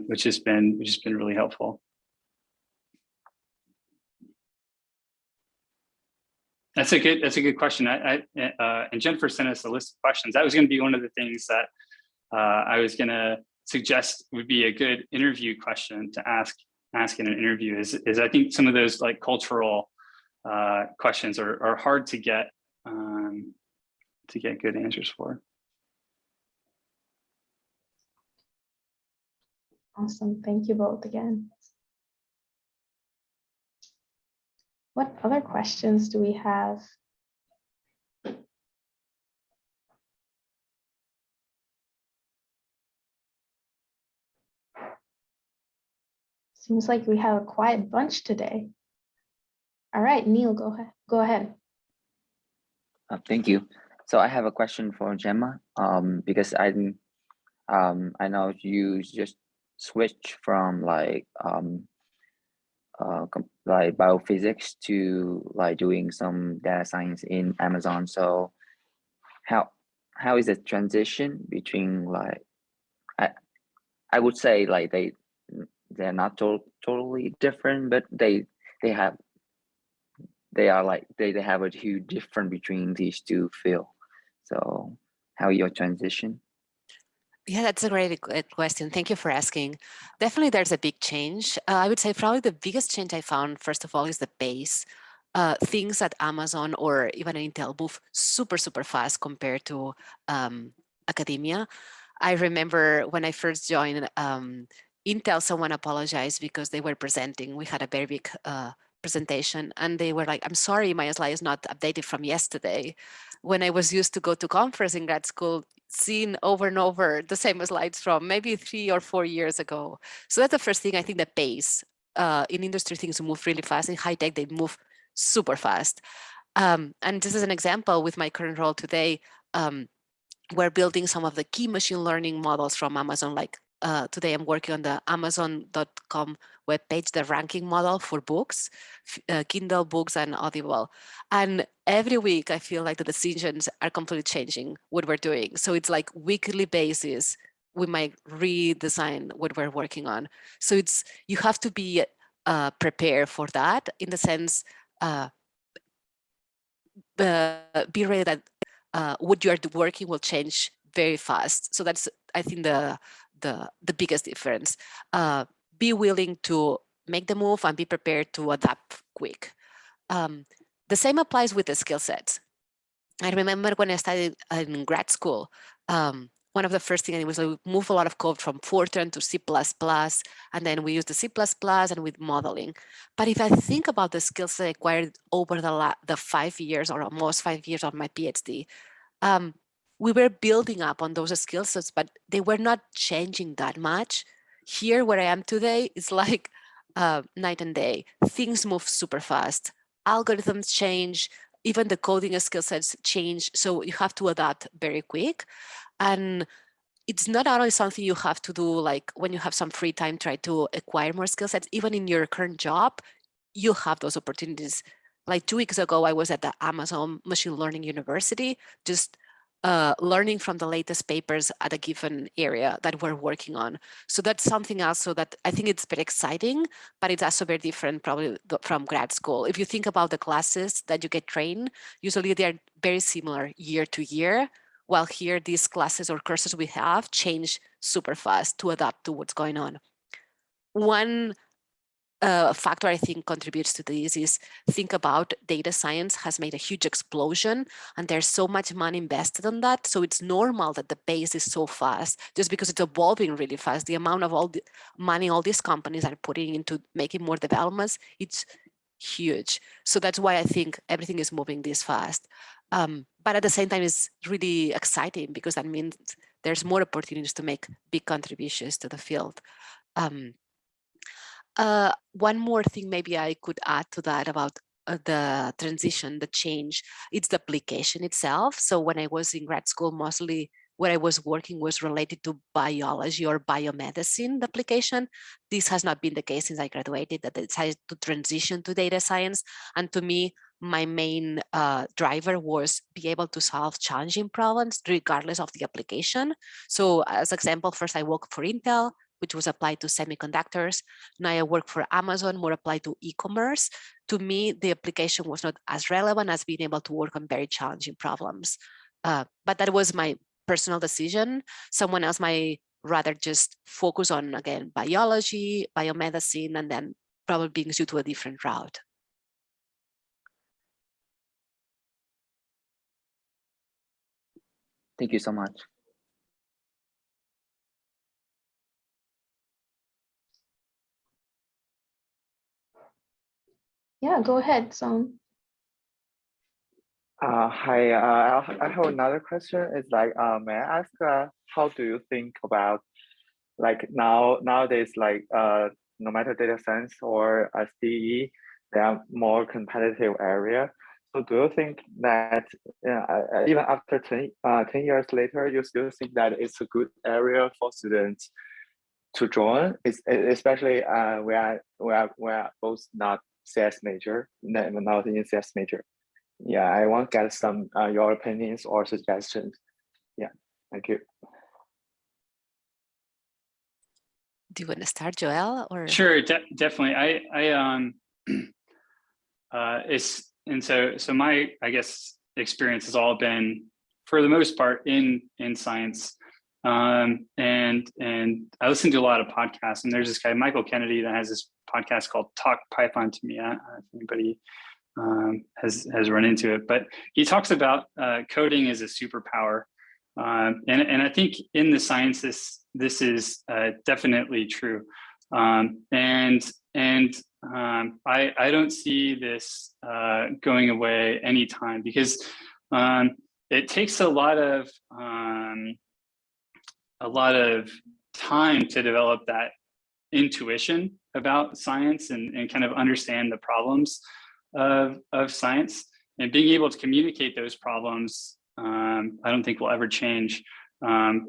which has been really helpful. That's a good question. And Jennifer sent us a list of questions. That was going to be one of the things that I was going to suggest would be a good interview question to ask in an interview. Is I think some of those like cultural questions are hard to get good answers for. Awesome. Thank you both again. What other questions do we have? Seems like we have a quiet bunch today. All right, Neil, go ahead. Thank you. So I have a question for Gemma, because I know you just switched from like biophysics to like doing some data science in Amazon. So how is the transition between like I would say like they're not totally different, but they have they are like they have a huge difference between these two fields. So how your transition? Yeah, that's a great question. Thank you for asking. Definitely, there's a big change. I would say probably the biggest change I found, first of all, is the pace. Things at Amazon or even Intel move super, super fast compared to academia. I remember when I first joined Intel, someone apologized because they were presenting. We had a very big presentation and they were like, I'm sorry, my slide is not updated from yesterday. When I was used to go to conference in grad school, seeing over and over the same slides from maybe 3 or 4 years ago. So that's the first thing. I think the pace in industry, things move really fast. In high tech, they move super fast. And this is an example with my current role today. We're building some of the key machine learning models from Amazon. Like today I'm working on the Amazon.com webpage, the ranking model for books, Kindle books and Audible. And every week I feel like the decisions are completely changing what we're doing. So it's like weekly basis, we might redesign what we're working on. So it's, you have to be prepared for that in the sense, be ready that what you are working will change very fast. So that's, I think, the biggest difference. Be willing to make the move and be prepared to adapt quick. The same applies with the skill sets. I remember when I studied in grad school, one of the first things was we move a lot of code from Fortran to C++, and then we use the C++ and with modeling. But if I think about the skills I acquired over the 5 years or almost 5 years of my PhD, we were building up on those skill sets, but they were not changing that much. Here, where I am today, is like night and day. Things move super fast. Algorithms change. Even the coding skill sets change. So you have to adapt very quick. And it's not only something you have to do like when you have some free time, try to acquire more skill sets. Even in your current job, you have those opportunities. Like 2 weeks ago, I was at the Amazon Machine Learning University, just learning from the latest papers at a given area that we're working on. So that's something also that I think it's very exciting, but it's also very different probably from grad school. If you think about the classes that you get trained, usually they're very similar year to year, while here these classes or courses we have change super fast to adapt to what's going on. One factor I think contributes to this is think about data science has made a huge explosion and there's so much money invested on that. So it's normal that the pace is so fast just because it's evolving really fast. The amount of all the money all these companies are putting into making more developments, it's huge. So that's why I think everything is moving this fast. But at the same time, it's really exciting because that means there's more opportunities to make big contributions to the field. One more thing maybe I could add to that about the transition, the change, it's the application itself. So when I was in grad school, mostly what I was working was related to biology or biomedicine the application. This has not been the case since I graduated, that I decided to transition to data science. And to me, my main driver was be able to solve challenging problems regardless of the application. So as example, first I worked for Intel, which was applied to semiconductors. Now I work for Amazon, more applied to e-commerce. To me, the application was not as relevant as being able to work on very challenging problems. But that was my personal decision. Someone else might rather just focus on, again, biology, biomedicine, and then probably being suited to a different route. Thank you so much. Yeah, go ahead, Song. Hi, I have another question. It's like, may I ask, how do you think about like nowadays, like no matter data science or SDE, they are more competitive area. So do you think that even after 10 years later, you still think that it's a good area for students to join? It's, especially we are both not CS major, not in CS major. Yeah, I want to get some your opinions or suggestions. Yeah, thank you. Do you want to start, Joel? Or Sure, definitely. so my, I guess, experience has all been, for the most part, in science. And I listen to a lot of podcasts, and there's this guy, Michael Kennedy, that has this podcast called Talk Python to Me. If anybody has run into it, but he talks about coding as a superpower. And I think in the sciences, this is definitely true. I don't see this going away anytime, because it takes a lot of time to develop that intuition about science and kind of understand the problems of science, and being able to communicate those problems. I don't think will ever change. I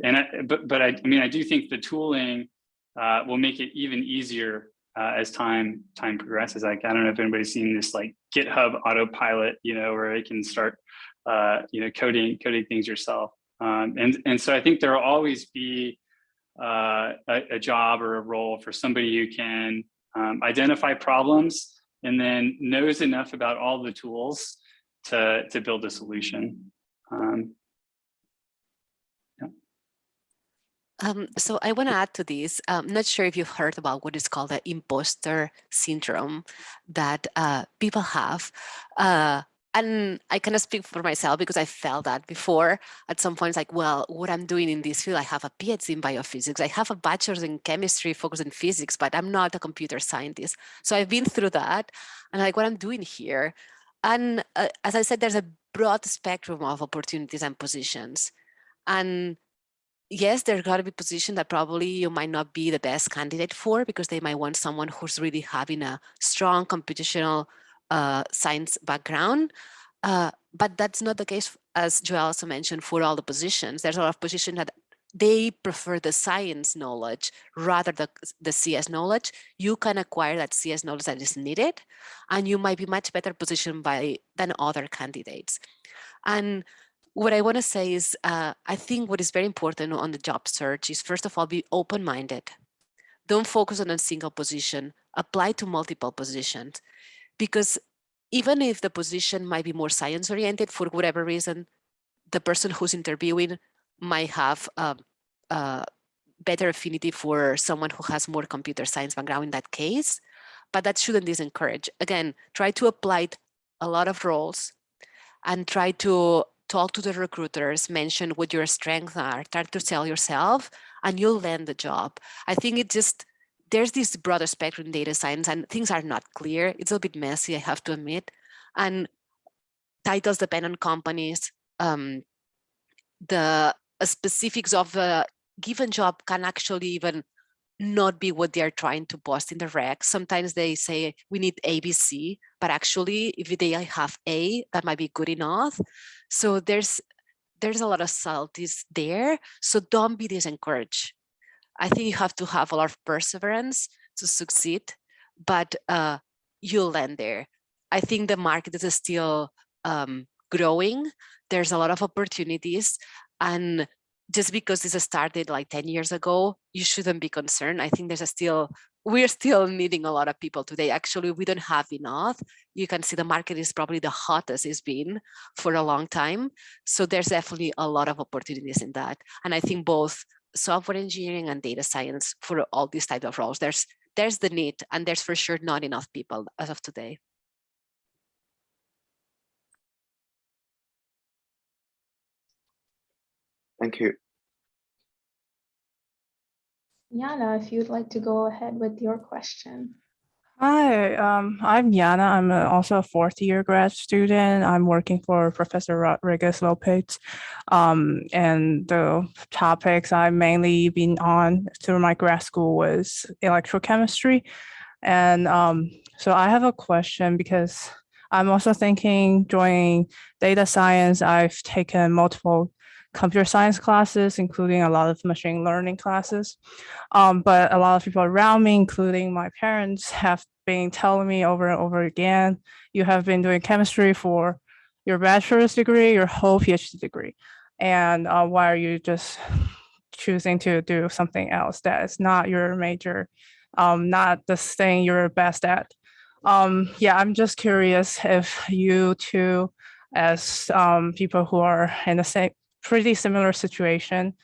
do think the tooling will make it even easier as time progresses. Like, I don't know if anybody's seen this, like, GitHub autopilot, where it can start coding things yourself. So I think there will always be a job or a role for somebody who can identify problems and then knows enough about all the tools to build a solution. So I want to add to this. I'm not sure if you've heard about what is called the imposter syndrome that people have. And I cannot speak for myself because I felt that before at some point. Like, well, what I'm doing in this field, I have a PhD in biophysics. I have a bachelor's in chemistry focused in physics, but I'm not a computer scientist. So I've been through that, and like, what I'm doing here. And as I said, there's a broad spectrum of opportunities and positions. And yes, there got to be positions that probably you might not be the best candidate for, because they might want someone who's really having a strong computational science background. But that's not the case, as Joel also mentioned, for all the positions. There's a lot of positions that they prefer the science knowledge rather than the CS knowledge. You can acquire that CS knowledge that is needed, and you might be much better positioned than other candidates. And what I want to say is, I think what is very important on the job search is, first of all, be open-minded. Don't focus on a single position. Apply to multiple positions. Because even if the position might be more science-oriented, for whatever reason, the person who's interviewing might have better affinity for someone who has more computer science background in that case. But that shouldn't discourage. Again, try to apply a lot of roles and try to talk to the recruiters, mention what your strengths are, try to sell yourself, and you'll land the job. I think there's this broader spectrum in data science, and things are not clear. It's a bit messy, I have to admit. And titles depend on companies. The specifics of a given job can actually even not be what they are trying to post in the rec. Sometimes they say we need ABC, but actually if they have A, that might be good enough. So there's a lot of subtleties there. So don't be discouraged. I think you have to have a lot of perseverance to succeed, but you'll land there. I think the market is still growing. There's a lot of opportunities, and just because this started like 10 years ago, you shouldn't be concerned. I think we're still needing a lot of people today. Actually, we don't have enough. You can see the market is probably the hottest it's been for a long time. So there's definitely a lot of opportunities in that. And I think both software engineering and data science, for all these types of roles, there's the need, and there's for sure not enough people as of today. Thank you. Yana, if you'd like to go ahead with your question. Hi, I'm Yana. I'm also a fourth-year grad student. I'm working for Professor Rodriguez Lopez. And the topics I've mainly been on through my grad school was electrochemistry. And so I have a question, because I'm also thinking joining data science. I've taken multiple computer science classes, including a lot of machine learning classes. But a lot of people around me, including my parents, have been telling me over and over again, you have been doing chemistry for your bachelor's degree, your whole PhD degree. And why are you just choosing to do something else that is not your major, not the thing you're best at? Yeah, I'm just curious if you two, as people who are in the same, pretty similar situation,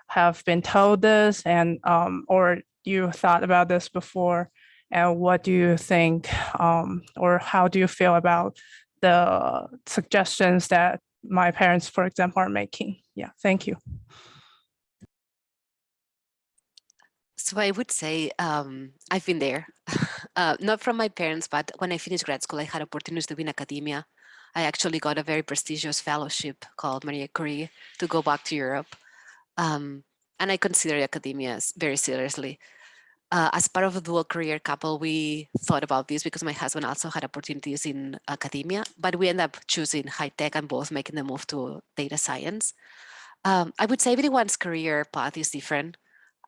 have been told this, and or you thought about this before, and what do you think, or how do you feel about the suggestions that my parents, for example, are making? Yeah, thank you. So I would say I've been there, not from my parents, but when I finished grad school, I had opportunities to be in academia. I actually got a very prestigious fellowship called Marie Curie to go back to Europe. And I consider academia very seriously. As part of a dual career couple, we thought about this because my husband also had opportunities in academia, but we ended up choosing high tech and both making the move to data science. I would say everyone's career path is different,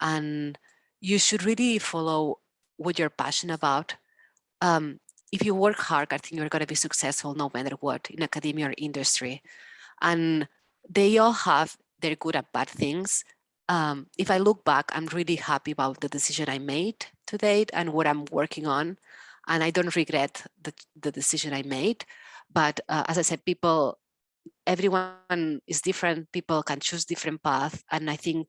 and you should really follow what you're passionate about. If you work hard, I think you're going to be successful no matter what in academia or industry. And they all have their good and bad things. If I look back, I'm really happy about the decision I made to date and what I'm working on. And I don't regret the decision I made. But as I said, everyone is different. People can choose different paths. And I think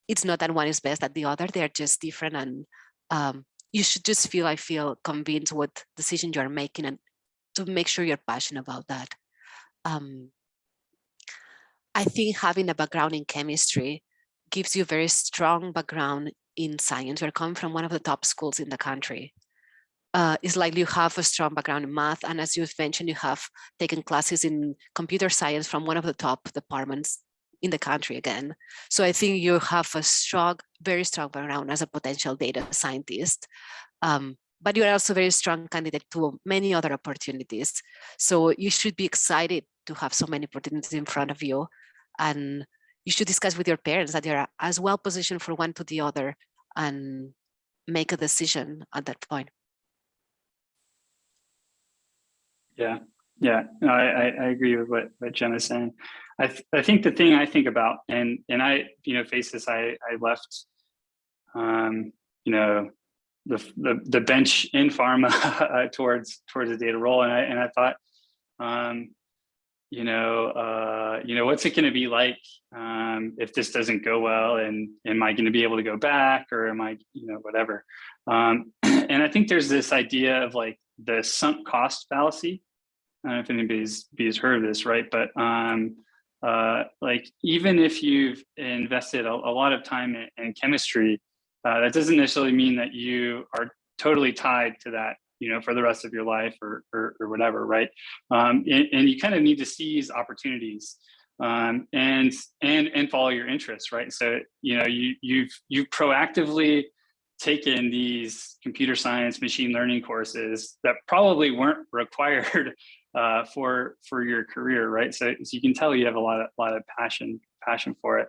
it's not that one is best than the other. They're just different. And you should just feel convinced what decision you're making and to make sure you're passionate about that. I think having a background in chemistry gives you a very strong background in science. You're coming from one of the top schools in the country. It's like you have a strong background in math. And as you've mentioned, you have taken classes in computer science from one of the top departments in the country again. So I think you have a very strong background as a potential data scientist. But you are also a very strong candidate to many other opportunities. So you should be excited to have so many opportunities in front of you. And you should discuss with your parents that you're as well positioned for one to the other and make a decision at that point. Yeah, no, I agree with what Jen is saying. I think the thing I think about, and I, face this, I left, the bench in pharma towards a data role, and I thought, what's it going to be like if this doesn't go well, and am I going to be able to go back, or am I, whatever. And I think there's this idea of like the sunk cost fallacy. I don't know if anybody's heard of this, right? But like even if you've invested a lot of time in chemistry, that doesn't necessarily mean that you are totally tied to that, for the rest of your life or whatever, right? And you kind of need to seize opportunities and follow your interests, right? So you've proactively taken these computer science, machine learning courses that probably weren't required for your career, right? So you can tell you have a lot of passion for it.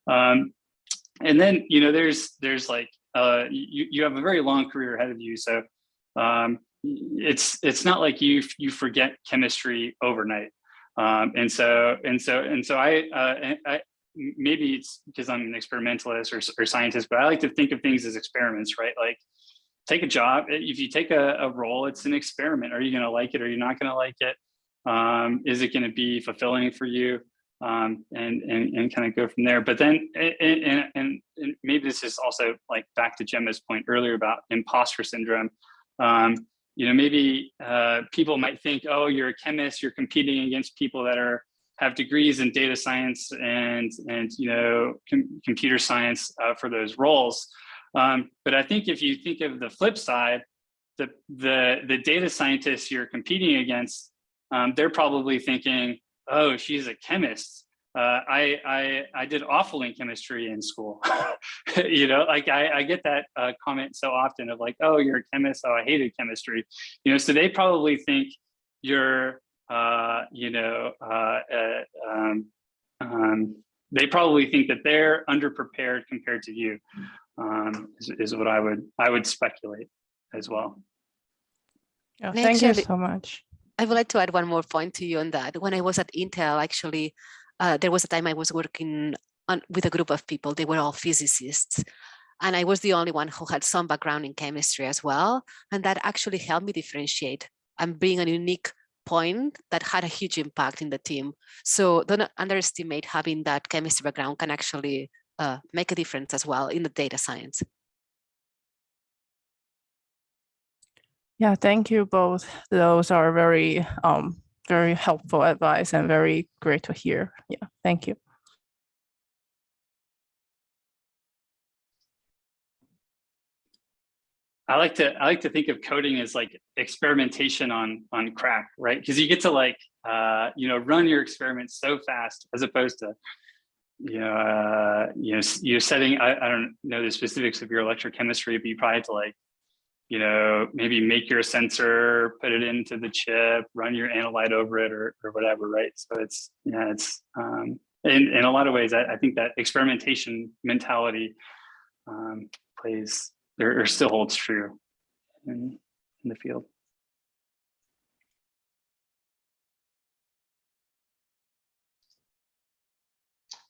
And then there's like you have a very long career ahead of you, so it's not like you forget chemistry overnight. And so I maybe it's because I'm an experimentalist or scientist, but I like to think of things as experiments, right? Like take a job. If you take a role, it's an experiment. Are you going to like it? Or are you not going to like it? Is it going to be fulfilling for you? And kind of go from there. But then, and maybe this is also like back to Gemma's point earlier about imposter syndrome. Maybe people might think, oh, you're a chemist, you're competing against people that have degrees in data science and computer science for those roles. But I think if you think of the flip side, the data scientists you're competing against, they're probably thinking, oh, she's a chemist. I did awful in chemistry in school. Like I get that comment so often of like, oh, you're a chemist. Oh, I hated chemistry. So they probably think you're, they probably think that they're underprepared compared to you. Is what I would speculate as well. Yeah, thank you so much. I would like to add one more point to you on that. When I was at Intel, actually, there was a time I was working with a group of people. They were all physicists. And I was the only one who had some background in chemistry as well. And that actually helped me differentiate and bring a unique point that had a huge impact in the team. So don't underestimate having that chemistry background can actually make a difference as well in the data science. Yeah, thank you both. Those are very helpful advice and very great to hear. Yeah, thank you. I like to think of coding as like experimentation on crack, right? Because you get to like run your experiments so fast as opposed to you're setting. I don't know the specifics of your electrochemistry, but you probably have to like maybe make your sensor, put it into the chip, run your analyte over it or whatever, right? So it's in a lot of ways, I think that experimentation mentality plays or still holds true in the field.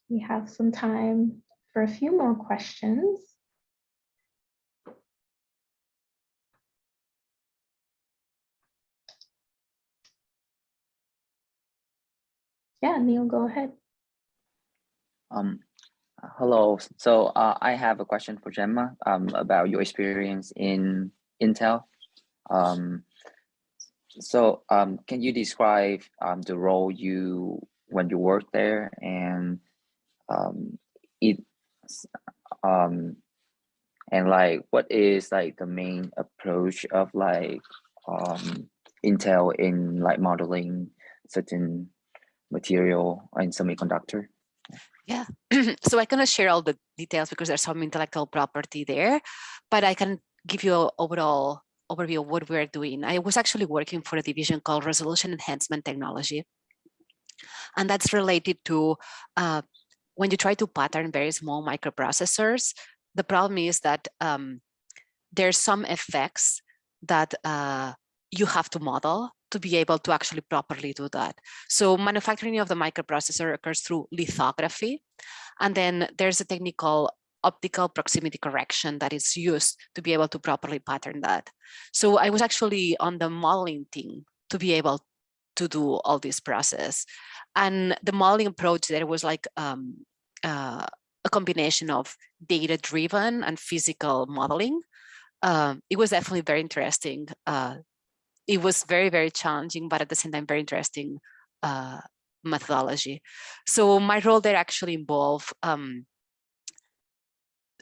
We have some time for a few more questions. Yeah, Neil, go ahead. Hello. So I have a question for Gemma about your experience in Intel. Can you describe the role when you worked there and like what is like the main approach of like Intel in like modeling certain material in semiconductor? Yeah, so I cannot share all the details because there's some intellectual property there, but I can give you an overall overview of what we're doing. I was actually working for a division called Resolution Enhancement Technology. And that's related to when you try to pattern very small microprocessors, the problem is that there's some effects that you have to model to be able to actually properly do that. So manufacturing of the microprocessor occurs through lithography. And then there's a technique called optical proximity correction that is used to be able to properly pattern that. So I was actually on the modeling team to be able to do all this process. And the modeling approach there was like a combination of data-driven and physical modeling. It was definitely very interesting. It was very, very challenging, but at the same time, very interesting methodology. So my role there actually involved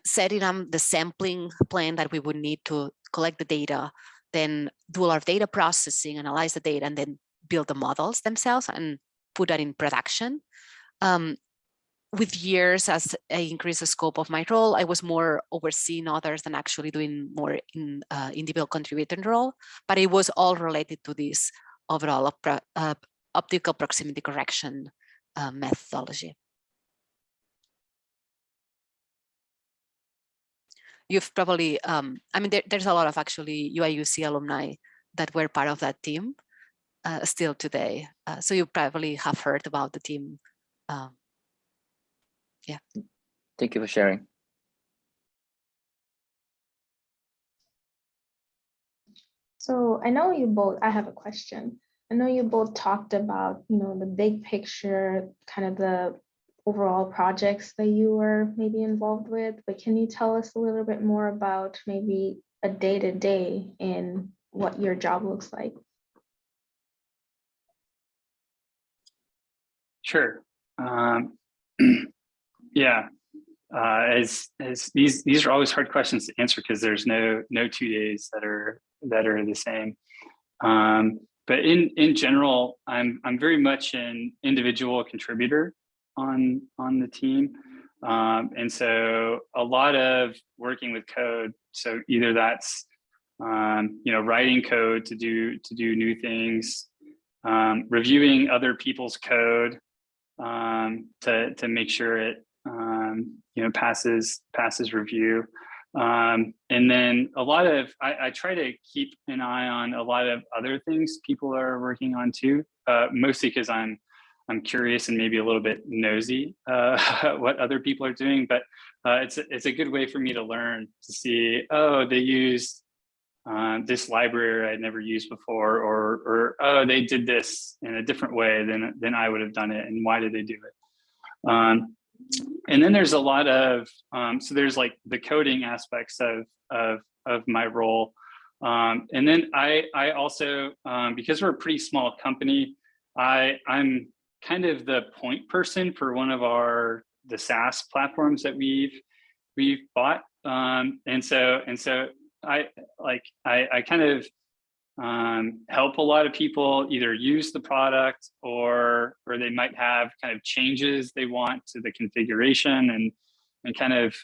setting up the sampling plan that we would need to collect the data, then do all our data processing, analyze the data, and then build the models themselves and put that in production. With years, as I increased the scope of my role, I was more overseeing others than actually doing more in individual contributor role, but it was all related to this overall optical proximity correction methodology. You've probably, I mean, there's a lot of actually UIUC alumni that were part of that team still today. So you probably have heard about the team. Yeah. Thank you for sharing. So I know you both, I have a question. I know you both talked about, the big picture, kind of the overall projects that you were maybe involved with, but can you tell us a little bit more about maybe a day-to-day in what your job looks like? Sure. Yeah. As these are always hard questions to answer because there's no 2 days that are the same. But in general, I'm very much an individual contributor on the team, and so a lot of working with code. So either that's writing code to do new things, reviewing other people's code to make sure it passes review. And then a lot of, I try to keep an eye on a lot of other things people are working on too, mostly because I'm curious and maybe a little bit nosy what other people are doing. But it's a good way for me to learn, to see, oh, they used this library I'd never used before, or oh, they did this in a different way than I would have done it, and why did they do it? And then there's a lot of so there's like the coding aspects of my role, and then I also because we're a pretty small company, I'm kind of the point person for one of the SaaS platforms that we've bought, and so I kind of help a lot of people either use the product or they might have kind of changes they want to the configuration, and kind of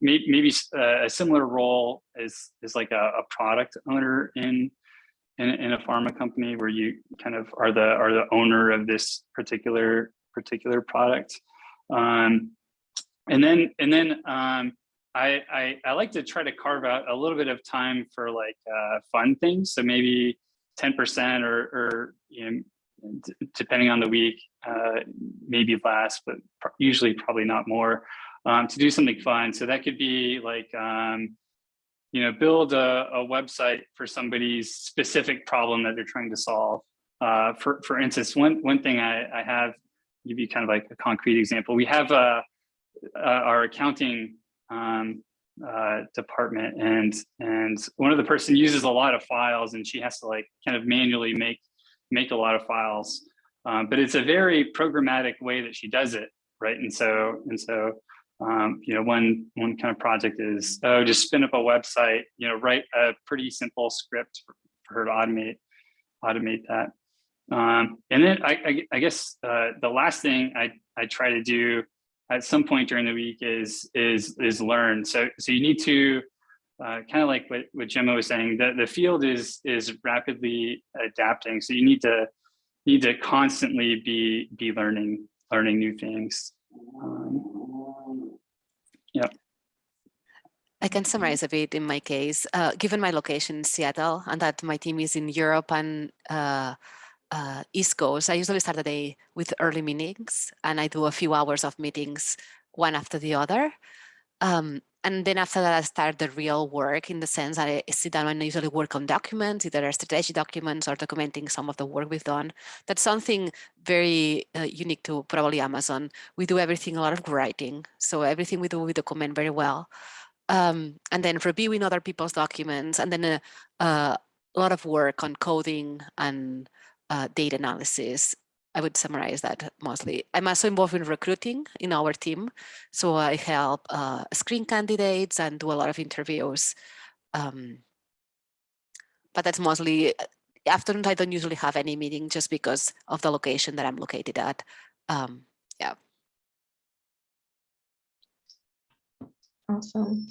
maybe a similar role is like a product owner in a pharma company, where you kind of are the owner of this particular product. And then I like to try to carve out a little bit of time for like fun things. So maybe 10% or depending on the week, maybe less, but usually probably not more, to do something fun. So that could be like, build a website for somebody's specific problem that they're trying to solve. For instance, one thing I have, give you kind of like a concrete example. We have our accounting department, and one of the person uses a lot of files, and she has to like kind of manually make a lot of files, but it's a very programmatic way that she does it, right? And so one kind of project is, just spin up a website, write a pretty simple script for her to automate that. And then I guess the last thing I try to do at some point during the week is learn. So you need to kind of like what Gemma was saying, the field is rapidly adapting. So you need to constantly be learning new things. Yeah. I can summarize a bit in my case, given my location in Seattle and that my team is in Europe and East Coast, I usually start the day with early meetings, and I do a few hours of meetings one after the other. And then after that, I start the real work, in the sense that I sit down and I usually work on documents, either strategy documents or documenting some of the work we've done. That's something very unique to probably Amazon. We do everything, a lot of writing. So everything we do, we document very well. And then reviewing other people's documents, and then a lot of work on coding and data analysis. I would summarize that mostly. I'm also involved in recruiting in our team. So I help screen candidates and do a lot of interviews. But that's mostly, afternoons I don't usually have any meeting just because of the location that I'm located at. Yeah. Awesome.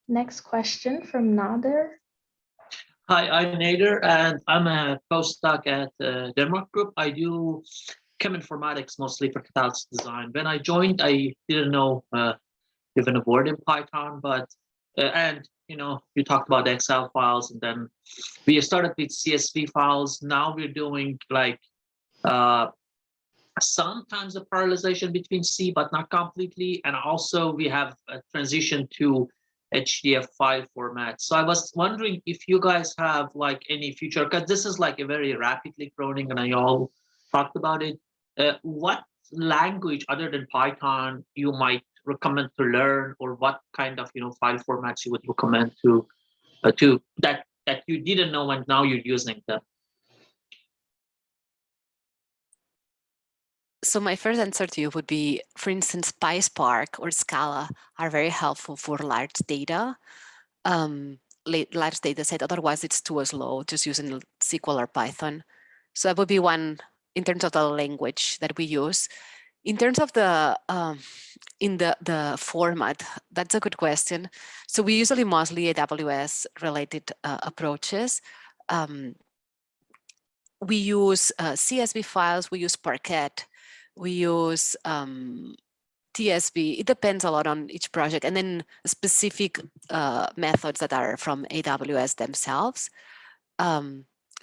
Next question from Nader. Hi, I'm Nader, and I'm a postdoc at Denmark Group. I do cheminformatics, mostly for catalyst design. When I joined, I didn't know even a word in Python, but and you talked about the Excel files, and then we started with CSV files. Now we're doing like sometimes a parallelization between C, but not completely. And also we have a transition to HDF file format. So I was wondering if you guys have like any future, because this is like a very rapidly growing, and I all talked about it. What language other than Python you might recommend to learn, or what kind of file formats you would recommend to that you didn't know and now you're using them? So my first answer to you would be, for instance, PySpark or Scala are very helpful for large data, large data set. Otherwise, it's too slow just using SQL or Python. So that would be one in terms of the language that we use. In terms of the format, that's a good question. So we usually mostly AWS related approaches. We use CSV files, we use Parquet, we use TSV. It depends a lot on each project, and then specific methods that are from AWS themselves.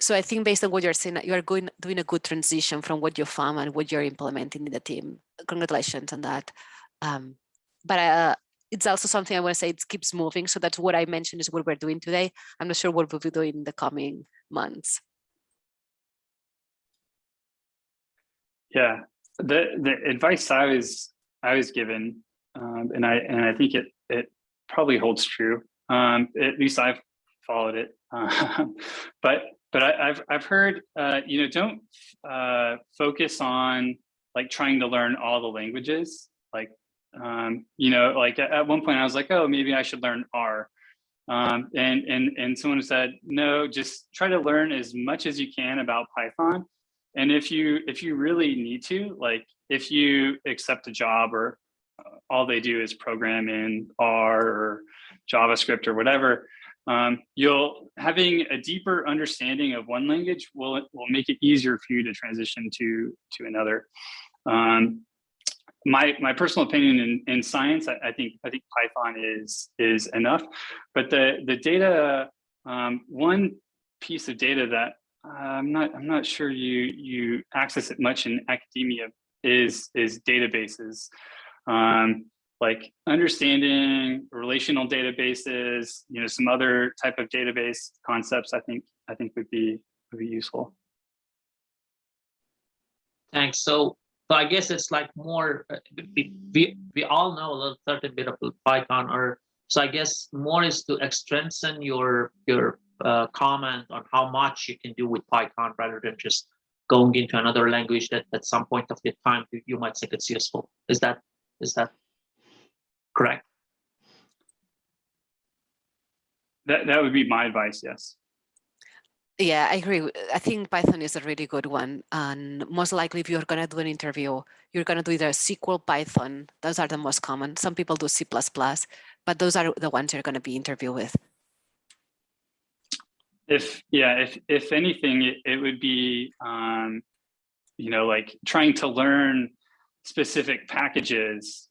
So I think based on what you're saying, you are doing a good transition from what you found and what you're implementing in the team. Congratulations on that. But it's also something I want to say, it keeps moving. So that's what I mentioned is what we're doing today. I'm not sure what we'll be doing in the coming months. Yeah, the advice I was given, and I think it probably holds true. At least I've followed it. But I've heard, don't focus on like trying to learn all the languages. Like, like at one point I was like, oh, maybe I should learn R. And someone said, no, just try to learn as much as you can about Python. And if you really need to, like if you accept a job or all they do is program in R or JavaScript or whatever, having a deeper understanding of one language will make it easier for you to transition to another. My personal opinion in science, I think Python is enough, but the data, one piece of data that I'm not sure you access it much in academia is databases. Like understanding relational databases, some other type of database concepts, I think would be useful. Thanks. So I guess it's like more, we all know a little certain bit of Python, or so I guess more is to strengthen your comment on how much you can do with Python rather than just going into another language that at some point of the time you might think it's useful. Is that correct? That would be my advice, yes. Yeah, I agree. I think Python is a really good one. And most likely if you're going to do an interview, you're going to do either SQL, Python. Those are the most common. Some people do C++, but those are the ones you're going to be interviewed with. If anything, it would be, like trying to learn specific packages,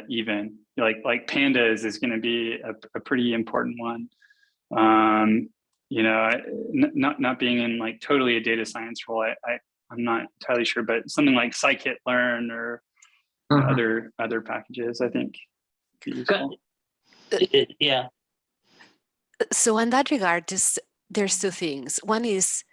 even like pandas is going to be a pretty important one. Not being in like totally a data science role, I'm not entirely sure, but something like scikit-learn or other packages, I think would be useful. Yeah. So in that regard, there's two things. One is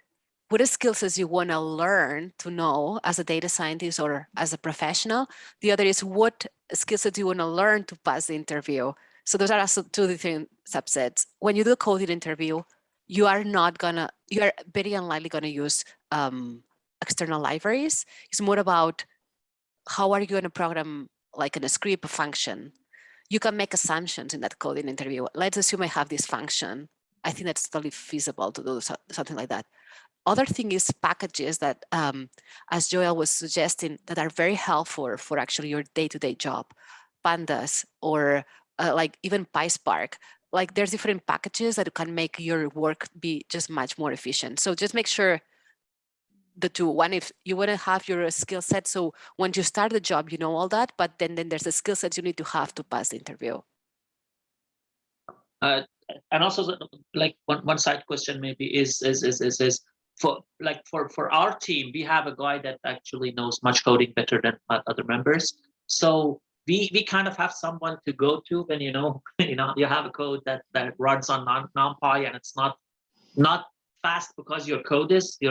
what skills you want to learn to know as a data scientist or as a professional. The other is what skills do you want to learn to pass the interview. So those are also two different subsets. When you do a coding interview, you are very unlikely going to use external libraries. It's more about how are you going to program like in a script function. You can make assumptions in that coding interview. Let's assume I have this function. I think that's totally feasible to do something like that. Other thing is packages that, as Joel was suggesting, that are very helpful for actually your day-to-day job. Pandas or like even PySpark. Like there's different packages that can make your work be just much more efficient. So just make sure the two, one, if you want to have your skill set, so when you start the job, you know all that, but then there's a skill set you need to have to pass the interview. And also like one side question maybe is for our team, we have a guy that actually knows much coding better than other members. So we kind of have someone to go to when you have a code that runs on NumPy and it's not fast because your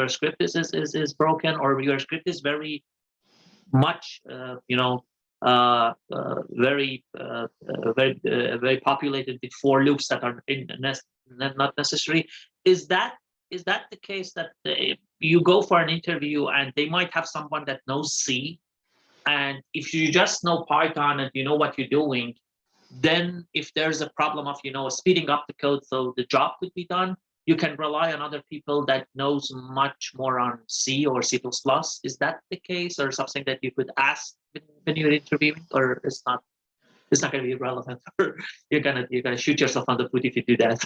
script is broken, or your script is very much very populated with for loops that are not necessary. Is that the case that you go for an interview and they might have someone that knows C? And if you just know Python and you know what you're doing, then if there's a problem of speeding up the code so the job could be done, you can rely on other people that knows much more on C or C++. Is that the case, or something that you could ask when you're interviewing, or it's not going to be relevant, or you're gonna shoot yourself on the foot if you do that?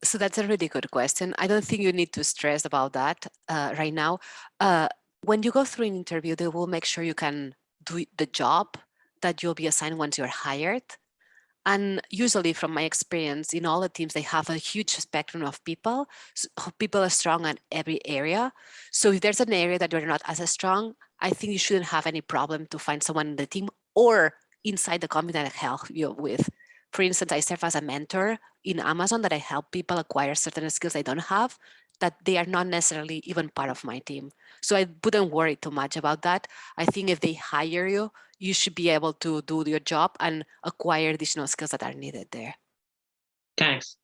So that's a really good question. I don't think you need to stress about that right now. When you go through an interview, they will make sure you can do the job that you'll be assigned once you're hired. And usually from my experience in all the teams, they have a huge spectrum of people. So people are strong in every area. So if there's an area that you're not as strong, I think you shouldn't have any problem to find someone in the team, or inside the company that I help you with. For instance, I serve as a mentor in Amazon that I help people acquire certain skills they don't have, that they are not necessarily even part of my team. So I wouldn't worry too much about that. I think if they hire you, you should be able to do your job and acquire additional skills that are needed there. Thanks.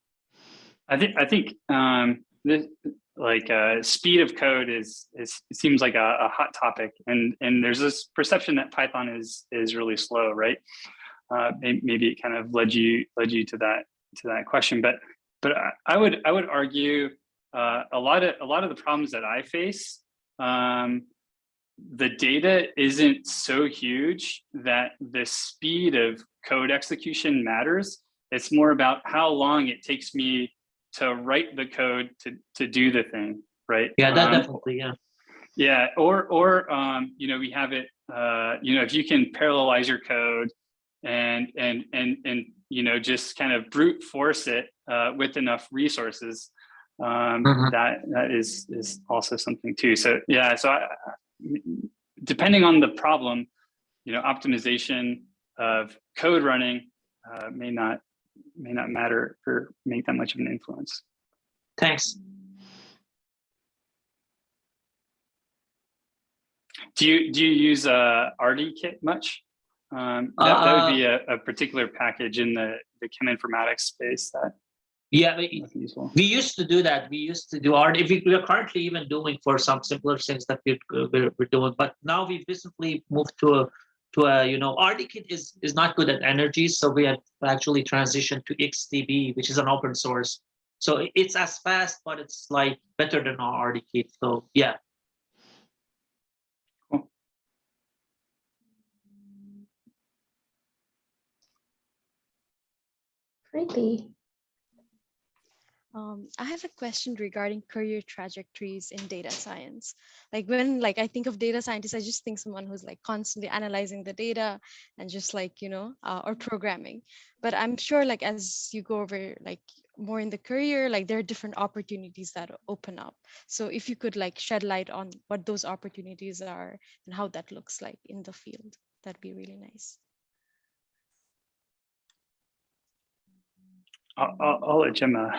I think this speed of code is seems like a hot topic, and there's this perception that Python is really slow, right? Maybe it kind of led you to that question, but I would argue a lot of the problems that I face, the data isn't so huge that the speed of code execution matters. It's more about how long it takes me to write the code to do the thing, right? Yeah, that definitely, yeah. Yeah, or we have it, if you can parallelize your code and just kind of brute force it with enough resources, that is also something too. So yeah, depending on the problem, optimization of code running may not matter or make that much of an influence. Thanks. Do you use RDKit much? That would be a particular package in the chem informatics space that. Yeah, we used to do that. We used to do art. We are currently even doing for some simpler things that we're doing. But now we've recently moved to RDKit is not good at energy, so we have actually transitioned to XDB, which is an open source. So it's as fast, but it's like better than our RDKit. So yeah. Preeti. I have a question regarding career trajectories in data science. Like when I think of data scientists, I just think someone who's like constantly analyzing the data and just or programming. But I'm sure as you go over more in the career, there are different opportunities that open up. So if you could shed light on what those opportunities are and how that looks like in the field, that'd be really nice. I'll let Gemma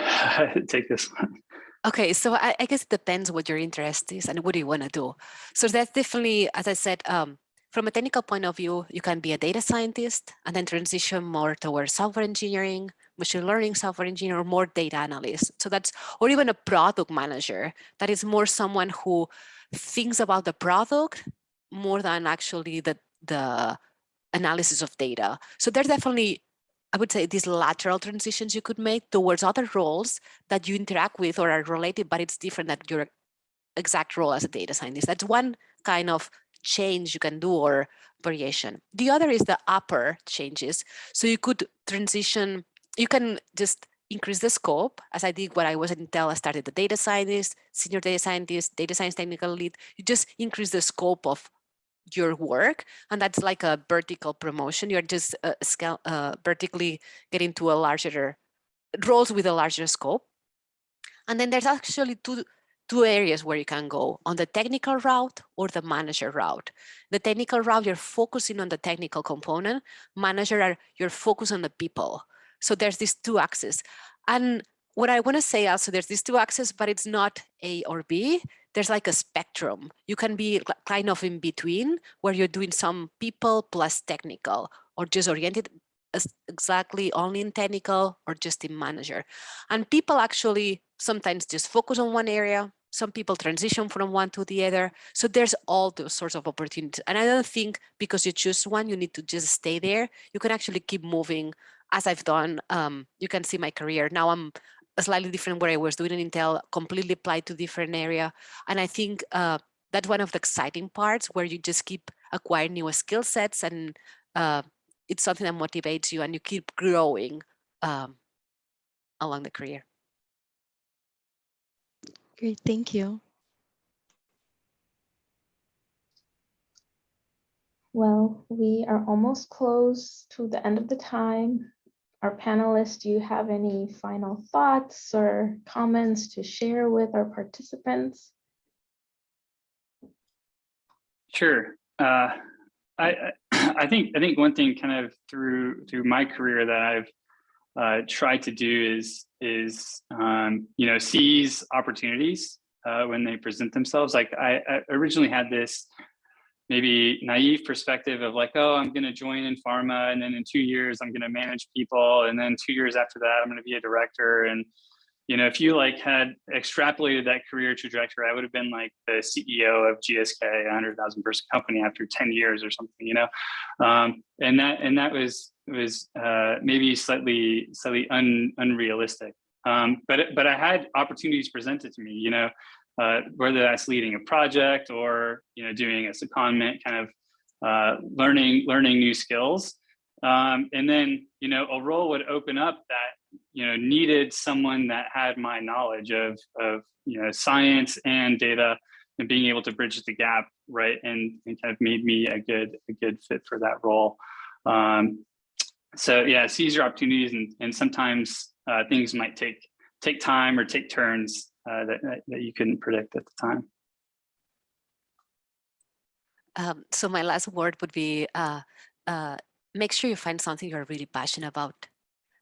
take this one. Okay, so I guess it depends what your interest is and what do you want to do. So that's definitely, as I said, from a technical point of view, you can be a data scientist and then transition more towards software engineering, machine learning software engineer, or more data analyst. So that's, or even a product manager. That is more someone who thinks about the product more than actually the analysis of data. So there's definitely, I would say, these lateral transitions you could make towards other roles that you interact with or are related, but it's different than your exact role as a data scientist. That's one kind of change you can do or variation. The other is the upper changes. So you could transition, you can just increase the scope, as I did when I was at Intel. I started the data scientist, senior data scientist, data science technical lead. You just increase the scope of your work, and that's like a vertical promotion. You're just vertically getting to a larger roles with a larger scope. And then there's actually two areas where you can go, on the technical route or the manager route. The technical route, you're focusing on the technical component. Manager, you're focused on the people. So there's these two axes. And what I want to say also, there's these two axes, but it's not A or B. There's like a spectrum. You can be kind of in between, where you're doing some people plus technical, or just oriented exactly only in technical or just in manager. And people actually sometimes just focus on one area. Some people transition from one to the other. So there's all those sorts of opportunities. And I don't think because you choose one, you need to just stay there. You can actually keep moving, as I've done. You can see my career. Now I'm slightly different where I was doing in Intel, completely applied to different area. And I think that's one of the exciting parts, where you just keep acquiring new skill sets, and it's something that motivates you and you keep growing along the career. Great, thank you. Well, we are almost close to the end of the time. Our panelists, do you have any final thoughts or comments to share with our participants? Sure. I I think one thing kind of through my career that I've tried to do is seize opportunities when they present themselves. Like I originally had this maybe naive perspective of like, oh, I'm going to join in pharma, and then in 2 years I'm going to manage people, and then 2 years after that I'm going to be a director. And if you like had extrapolated that career trajectory, I would have been like the CEO of GSK, a 100,000 person company after 10 years or something, and that was maybe slightly unrealistic. But I had opportunities presented to me, whether that's leading a project or doing a secondment, kind of learning new skills, and then a role would open up that needed someone that had my knowledge of science and data, and being able to bridge the gap, right, and kind of made me a good fit for that role. So yeah, seize your opportunities, and sometimes things might take time or take turns that you couldn't predict at the time. So my last word would be make sure you find something you're really passionate about.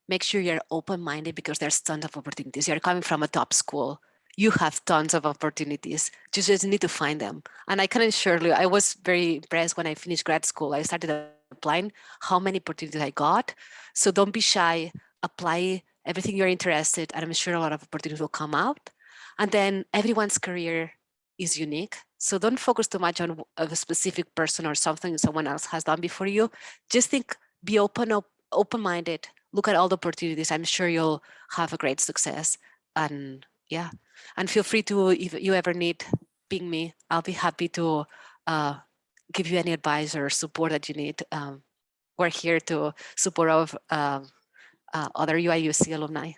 Make sure you're open-minded, because there's tons of opportunities. You're coming from a top school. You have tons of opportunities. You just need to find them. And I can assure you, I was very impressed when I finished grad school. I started applying, how many opportunities I got. So don't be shy, apply everything you're interested, and I'm sure a lot of opportunities will come out. And then everyone's career is unique. So don't focus too much on a specific person or something someone else has done before you. Just think, be open-minded, look at all the opportunities. I'm sure you'll have a great success. And yeah, and feel free to, if you ever need, ping me. I'll be happy to give you any advice or support that you need. We're here to support of other UIUC alumni.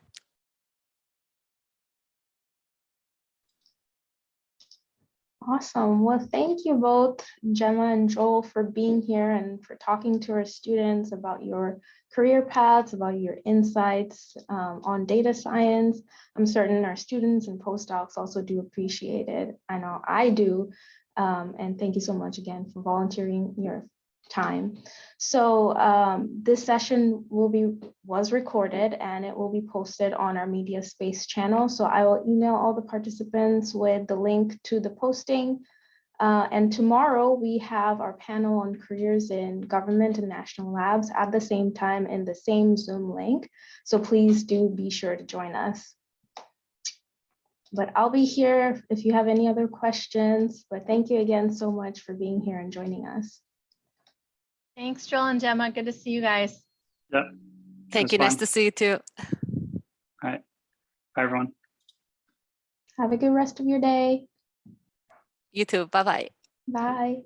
Awesome. Well, thank you both, Gemma and Joel, for being here and for talking to our students about your career paths, about your insights on data science. I'm certain our students and postdocs also do appreciate it. I know I do. And thank you so much again for volunteering your time. So this session was recorded, and it will be posted on our Media Space channel. So I will email all the participants with the link to the posting. And tomorrow we have our panel on careers in government and national labs at the same time in the same Zoom link. So please do be sure to join us. But I'll be here if you have any other questions. But thank you again so much for being here and joining us. Thanks, Joel and Gemma. Good to see you guys. Yep. Thank you. Nice to see you too. All right. Bye, everyone. Have a good rest of your day. You too. Bye-bye. Bye.